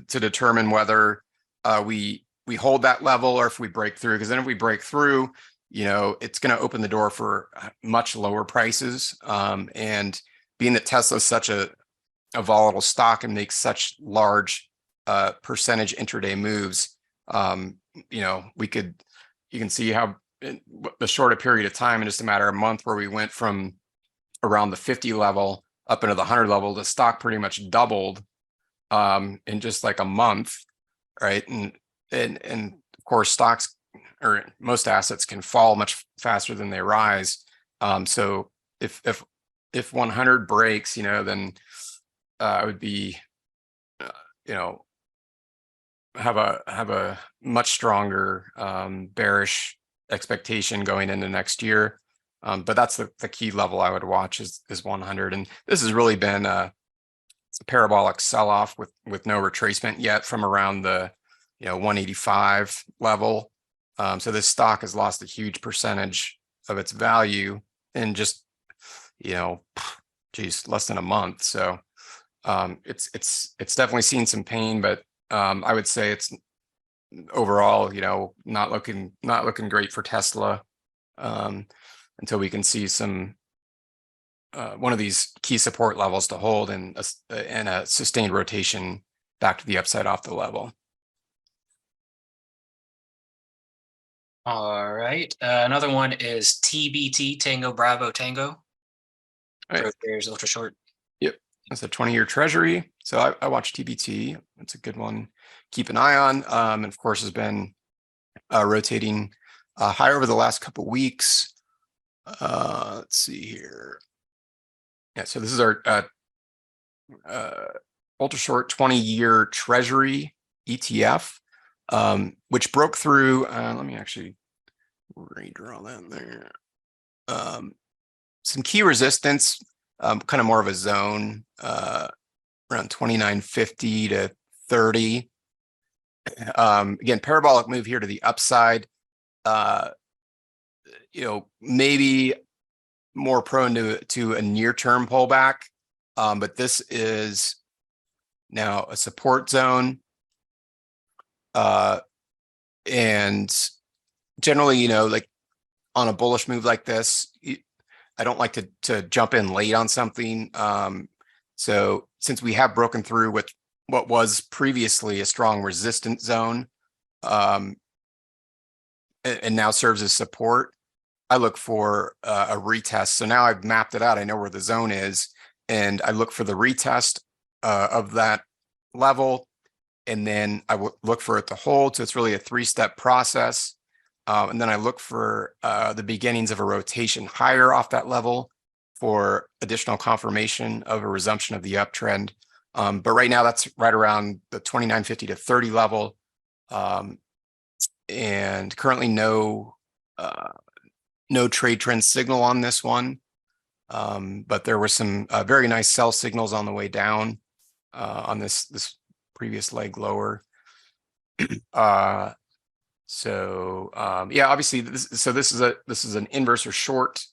B: determine whether we hold that level or if we break through. Because then if we break through, it's going to open the door for much lower prices. And being that Tesla is such a volatile stock and makes such large percentage intraday moves, you can see how in the shorter period of time, in just a matter of a month, where we went from around the 50 level up into the 100 level, the stock pretty much doubled in just like a month, right? And of course, stocks or most assets can fall much faster than they rise. So if 100 breaks, then I would be, have a much stronger bearish expectation going into next year. But that's the key level I would watch is 100. And this has really been it's a parabolic sell-off with no retracement yet from around the 185 level. So this stock has lost a huge percentage of its value in just less than a month. So it's definitely seen some pain, but I would say it's overall not looking great for Tesla until we can see some one of these key support levels to hold and a sustained rotation back to the upside off the level.
C: All right. Another one is TBT, Tango Bravo Tango.
B: Right.
C: There's ultra short.
B: Yep. That's a 20-year treasury. So I watch TBT. It's a good one. Keep an eye on. And of course, has been rotating higher over the last couple weeks. Let's see here. Yeah, so this is our ultra short 20-year treasury ETF, which broke through. Let me actually redraw that in there. Some key resistance, kind of more of a zone around 29.50 to 30. Again, parabolic move here to the upside. Maybe more prone to a near-term pullback, but this is now a support zone. And generally, like on a bullish move like this, I don't like to jump in late on something. So since we have broken through with what was previously a strong resistance zone, and now serves as support, I look for a retest. So now I've mapped it out. I know where the zone is, and I look for the retest of that level, and then I will look for it to hold. So it's really a 3-step process. And then I look for the beginnings of a rotation higher off that level for additional confirmation of a resumption of the uptrend. But right now that's right around the 29.50 to 30 level. And currently no trade trend signal on this one. But there were some very nice sell signals on the way down on this previous leg lower. Yeah, obviously this is an inverse or short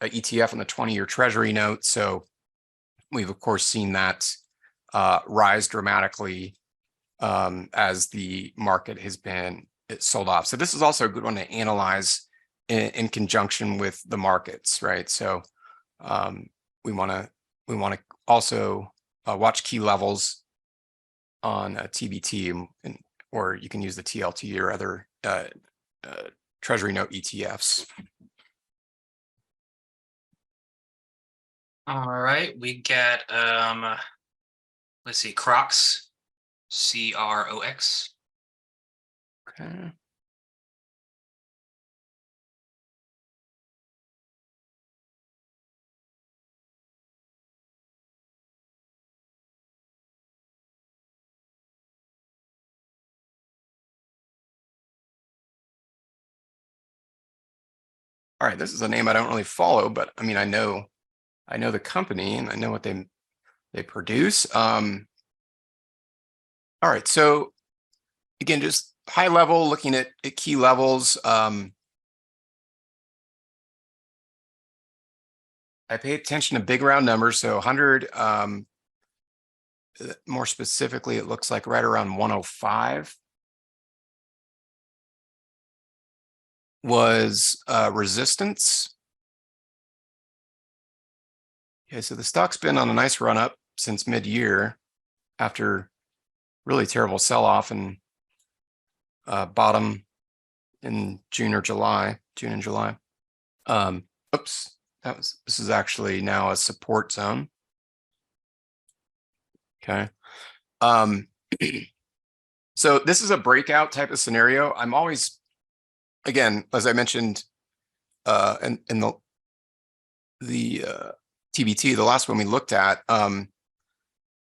B: ETF on the 20-year treasury note. So we've of course seen that rise dramatically as the market has been sold off. So this is also a good one to analyze in conjunction with the markets, right? So we want to also watch key levels on TBT, or you can use the TLT or other treasury note ETFs.
C: All right, we got let's see, Crocs, CROX.
B: Okay. All right, this is a name I don't really follow, but I mean, I know the company and I know what they produce. All right, so again, just high level, looking at key levels. I pay attention to big round numbers, so 100. More specifically, it looks like right around 105 was resistance. Okay, so the stock's been on a nice run up since mid-year after really terrible sell-off and bottom in June and July. Oops, this is actually now a support zone. Okay. So this is a breakout type of scenario. I'm always, again, as I mentioned, in the TBT, the last one we looked at,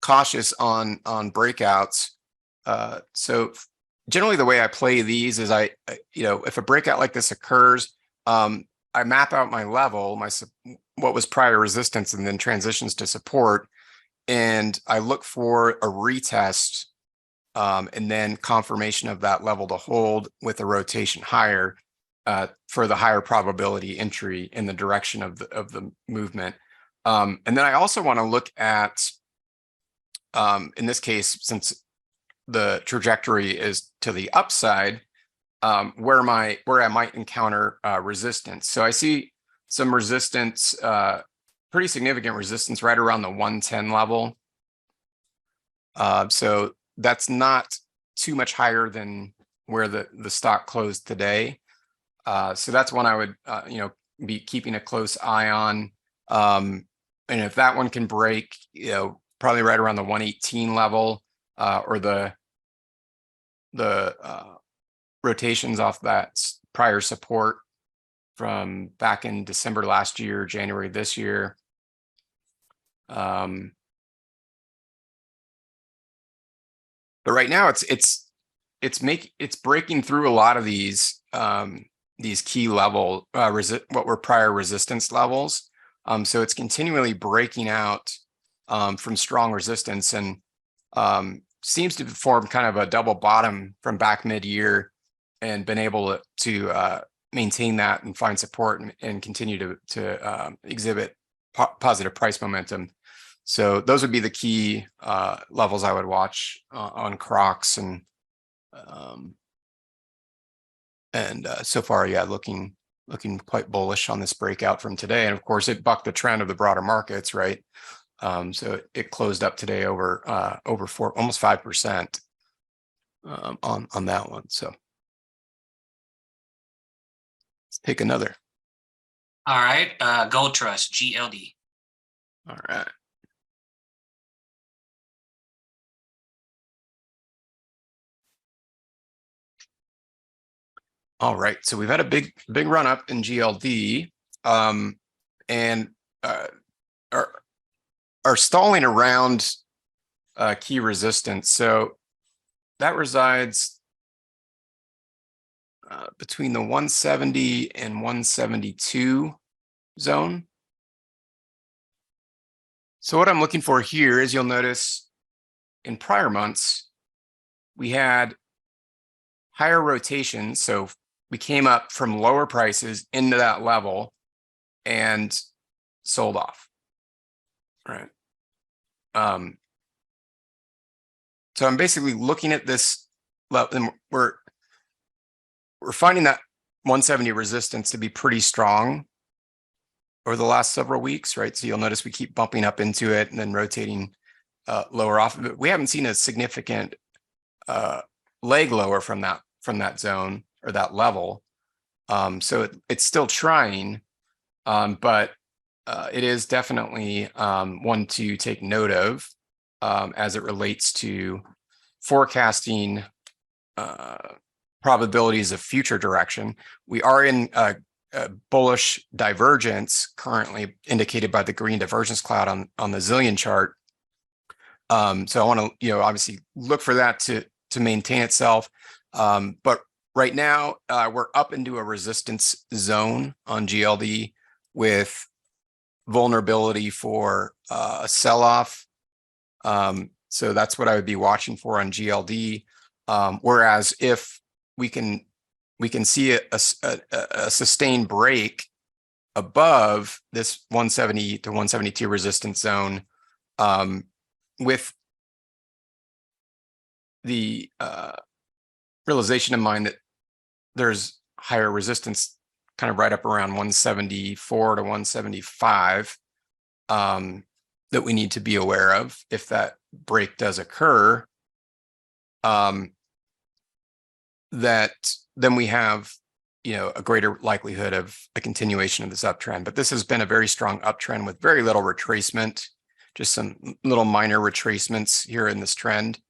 B: cautious on breakouts. So generally the way I play these is if a breakout like this occurs, I map out my level, what was prior resistance, and then transitions to support, and I look for a retest, and then confirmation of that level to hold with a rotation higher, for the higher probability entry in the direction of the movement. And then I also want to look at, in this case, since the trajectory is to the upside, where I might encounter resistance. So I see some resistance, pretty significant resistance right around the 110 level. So that's not too much higher than where the stock closed today. So that's one I would be keeping a close eye on. And if that one can break, probably right around the 118 level, or the rotations off that prior support from back in December last year, January this year. But right now it's breaking through a lot of these key level, what were prior resistance levels. So it's continually breaking out from strong resistance, and seems to form kind of a double bottom from back mid-year, and been able to maintain that and find support and continue to exhibit positive price momentum. So those would be the key levels I would watch on Crocs, and so far, yeah, looking quite bullish on this breakout from today. And of course, it bucked the trend of the broader markets, right? So it closed up today over almost 5% on that one. So let's take another.
C: All right. Gold Trust, GLD.
B: All right. All right. So we've had a big run up in GLD, and are stalling around key resistance. So that resides between the 170 and 172 zone. So what I'm looking for here is, you'll notice in prior months, we had higher rotations. So we came up from lower prices into that level and sold off, right? So I'm basically looking at this level, and we're finding that 170 resistance to be pretty strong over the last several weeks, right? So you'll notice we keep bumping up into it and then rotating lower off of it. We haven't seen a significant leg lower from that zone or that level. So it's still trying, but it is definitely one to take note of as it relates to forecasting probabilities of future direction. We are in a bullish divergence currently, indicated by the green divergence cloud on the Zillion chart. So I want to, obviously look for that to maintain itself. But right now, we're up into a resistance zone on GLD with vulnerability for a sell-off. So that's what I would be watching for on GLD. Whereas if we can see a sustained break above this 170 to 172 resistance zone, with the realization in mind that there's higher resistance kind of right up around 174 to 175 that we need to be aware of if that break does occur, that then we have a greater likelihood of a continuation of this uptrend. But this has been a very strong uptrend with very little retracement, just some little minor retracements here in this trend.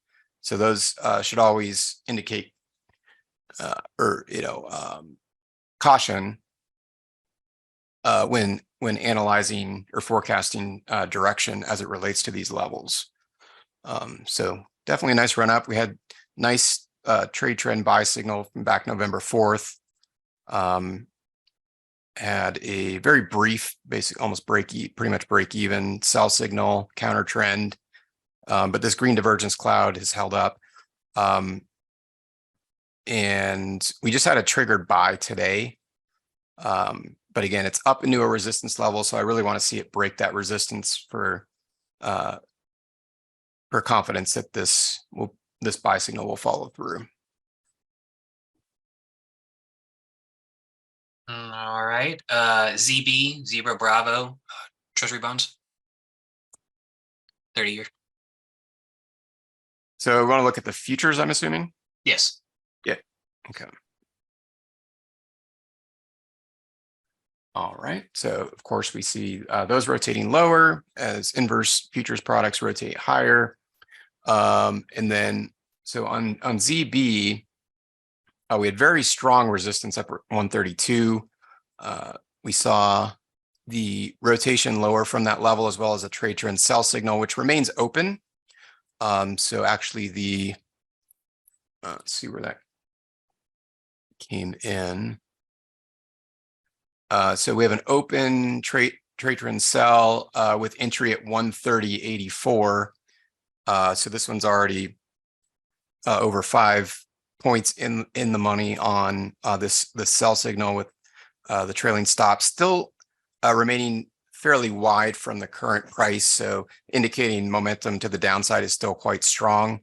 B: So those should always indicate caution when analyzing or forecasting direction as it relates to these levels. So definitely a nice run up. We had nice trade trend buy signal from back November 4th. Had a very brief, almost pretty much break even sell signal, counter trend. But this green divergence cloud has held up. And we just had a triggered buy today. But again, it's up into a resistance level. So I really want to see it break that resistance for confidence that this buy signal will follow through.
C: All right. ZB, Zebra Bravo, Treasury bonds. 30-year.
B: So we want to look at the futures, I'm assuming?
C: Yes.
B: Yeah. Okay. All right. So of course we see those rotating lower as inverse futures products rotate higher. And then so on ZB, we had very strong resistance up at 132. We saw the rotation lower from that level, as well as a trade trend sell signal, which remains open. So actually let's see where that came in. So we have an open trade trend sell with entry at 130.84. So this one's already over 5 points in the money on this sell signal with the trailing stop still remaining fairly wide from the current price, so indicating momentum to the downside is still quite strong.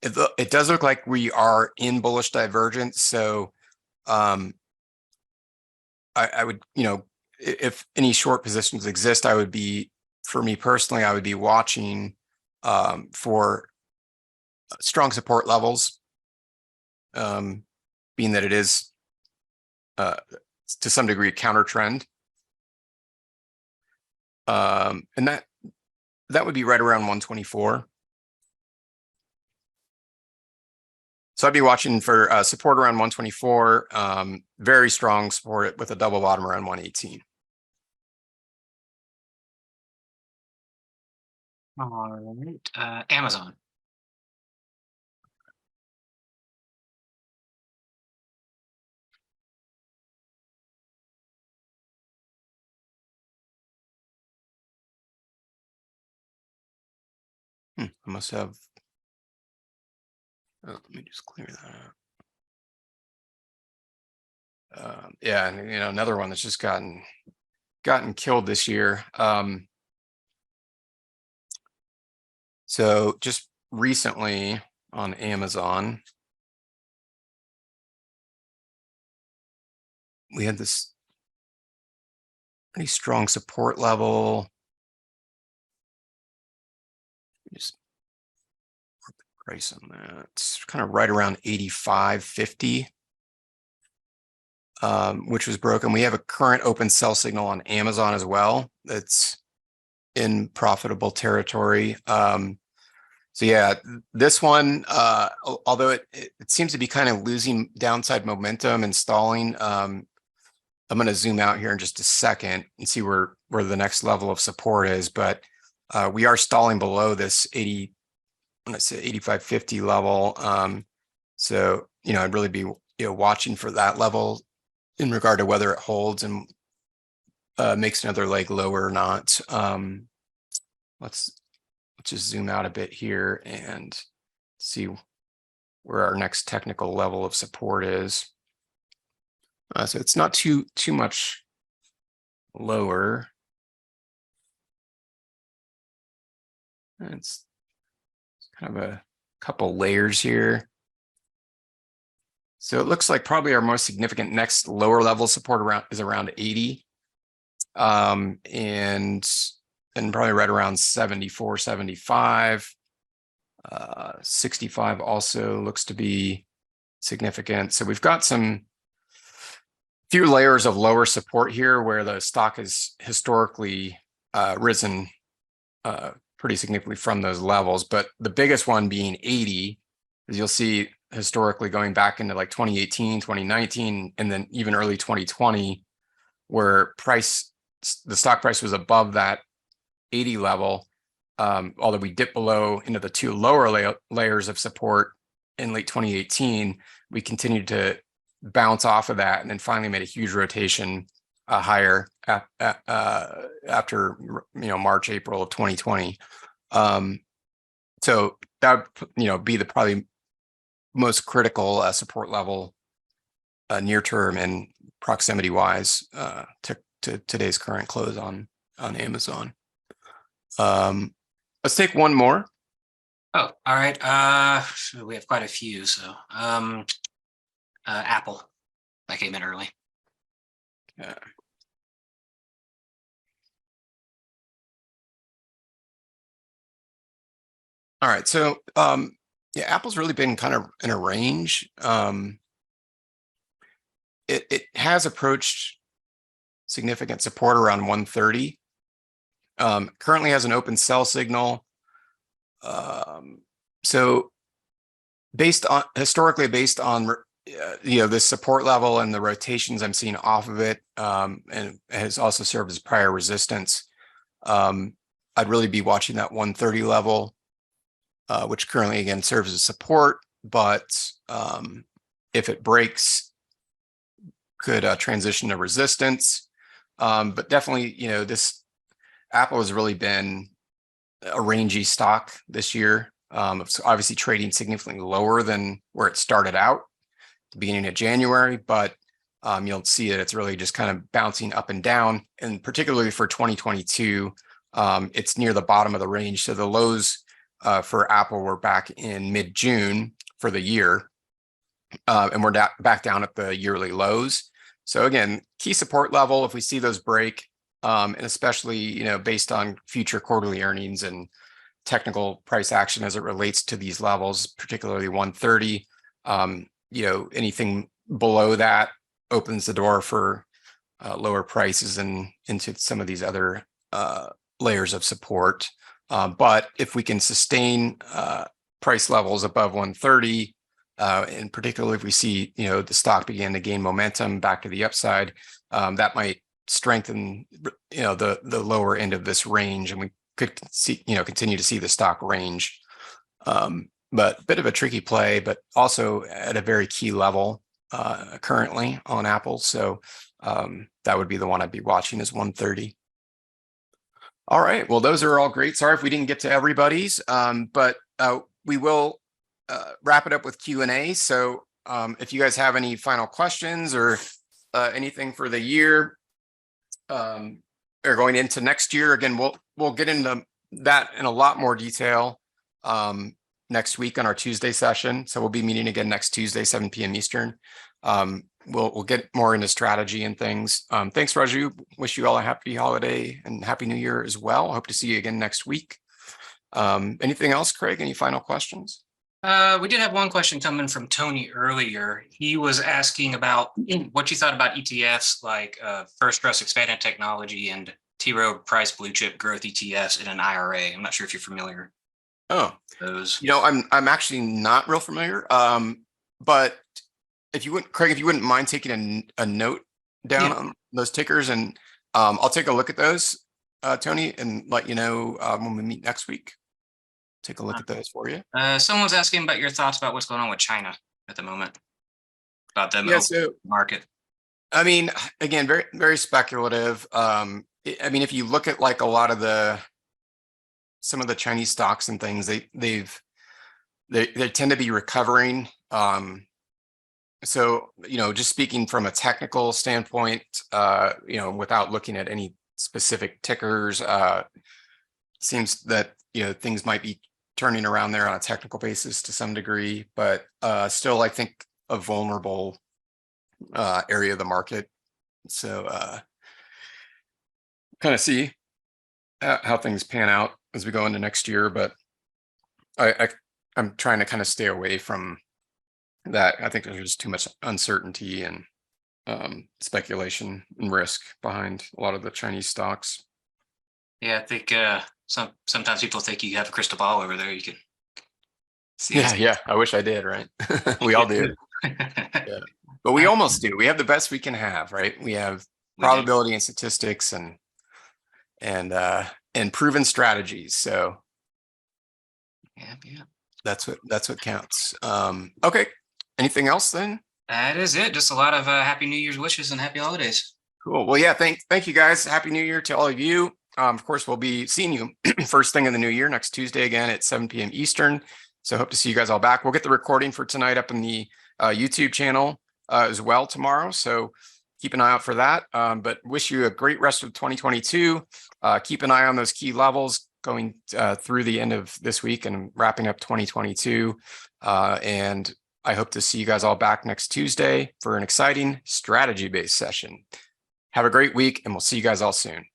B: It does look like we are in bullish divergence, so I would, if any short positions exist, for me personally, I would be watching for strong support levels, being that it is to some degree a counter trend. And that would be right around 124. So I'd be watching for support around 124, very strong support with a double bottom around 118.
C: All right. Amazon.
B: I must have. Let me just clear that up. Yeah, and another one that's just gotten killed this year. So just recently on Amazon, we had this pretty strong support level. Just work the price on that. It's kind of right around 85.50, which was broken. We have a current open sell signal on Amazon as well. That's in profitable territory. So yeah, this one, although it seems to be kind of losing downside momentum and stalling, I'm going to zoom out here in just a second and see where the next level of support is. But we are stalling below this 85.50 level. So I'd really be watching for that level in regard to whether it holds and makes another leg lower or not. Let's just zoom out a bit here and see where our next technical level of support is. So it's not too much lower. It's kind of a couple layers here. So it looks like probably our most significant next lower level support is around 80. And probably right around 74, 75. 65 also looks to be significant. So we've got some few layers of lower support here where the stock has historically risen pretty significantly from those levels. But the biggest one being 80, as you'll see historically going back into like 2018, 2019, and then even early 2020, where the stock price was above that 80 level, although we dipped below into the two lower layers of support in late 2018, we continued to bounce off of that and then finally made a huge rotation higher after March, April of 2020. So that would be the probably most critical support level near term and proximity wise to today's current close on Amazon. Let's take one more.
C: Oh, all right. We have quite a few. So, Apple, that came in early.
B: Yeah. All right. So, yeah, Apple's really been kind of in a range. It has approached significant support around 130. Currently has an open sell signal. So historically based on this support level and the rotations I'm seeing off of it, and has also served as prior resistance, I'd really be watching that 130 level, which currently again serves as support, but if it breaks, could transition to resistance. But definitely, this Apple has really been a rangy stock this year. It's obviously trading significantly lower than where it started out at the beginning of January, but you'll see that it's really just kind of bouncing up and down, and particularly for 2022, it's near the bottom of the range. So the lows for Apple were back in mid-June for the year, and we're back down at the yearly lows. So again, key support level, if we see those break, and especially, based on future quarterly earnings and technical price action as it relates to these levels, particularly 130, anything below that opens the door for lower prices and into some of these other layers of support. But if we can sustain price levels above 130, and particularly if we see, the stock begin to gain momentum back to the upside, that might strengthen, the lower end of this range, and we could see, continue to see the stock range. But a bit of a tricky play, but also at a very key level currently on Apple. So that would be the one I'd be watching, is 130. All right, well, those are all great. Sorry if we didn't get to everybody's, but we will wrap it up with Q&A. So if you guys have any final questions or anything for the year, or going into next year, again, we'll get into that in a lot more detail next week on our Tuesday session. So we'll be meeting again next Tuesday, 7 p.m. Eastern. We'll get more into strategy and things. Thanks, Raju. Wish you all a happy holiday and happy new year as well. Hope to see you again next week. Anything else, Craig? Any final questions?
C: We did have one question come in from Tony earlier. He was asking about what you thought about ETFs like First Trust Expanded Technology and T. Rowe Price Blue Chip Growth ETFs in an IRA. I'm not sure if you're familiar.
B: Oh,
C: those.
B: I'm actually not real familiar. But if you wouldn't, Craig, if you wouldn't mind taking a note down on those tickers, and I'll take a look at those, Tony, and let you know when we meet next week. Take a look at those for you.
C: Someone's asking about your thoughts about what's going on with China at the moment, about them market.
B: I mean, again, very, very speculative. I mean, if you look at like a lot of some of the Chinese stocks and things, they tend to be recovering. So, just speaking from a technical standpoint, without looking at any specific tickers, seems that, things might be turning around there on a technical basis to some degree, but still, I think a vulnerable area of the market. So kind of see how things pan out as we go into next year, but I'm trying to kind of stay away from that I think there's just too much uncertainty and speculation and risk behind a lot of the Chinese stocks.
C: Yeah, I think sometimes people think you have a crystal ball over there. You can see.
B: Yeah. I wish I did, right? We all do. Yeah. But we almost do. We have the best we can have, right? We have probability and statistics and proven strategies. So
C: yeah.
B: that's what counts. Okay. Anything else then?
C: That is it. Just a lot of happy New Year's wishes and happy holidays.
B: Cool. Well, yeah, thank you guys. Happy New Year to all of you. Of course, we'll be seeing you first thing in the new year, next Tuesday again at 7 p.m. Eastern. So hope to see you guys all back. We'll get the recording for tonight up in the YouTube channel as well tomorrow. So keep an eye out for that. But wish you a great rest of 2022. Keep an eye on those key levels going through the end of this week and wrapping up 2022. And I hope to see you guys all back next Tuesday for an exciting strategy-based session. Have a great week, and we'll see you guys all soon.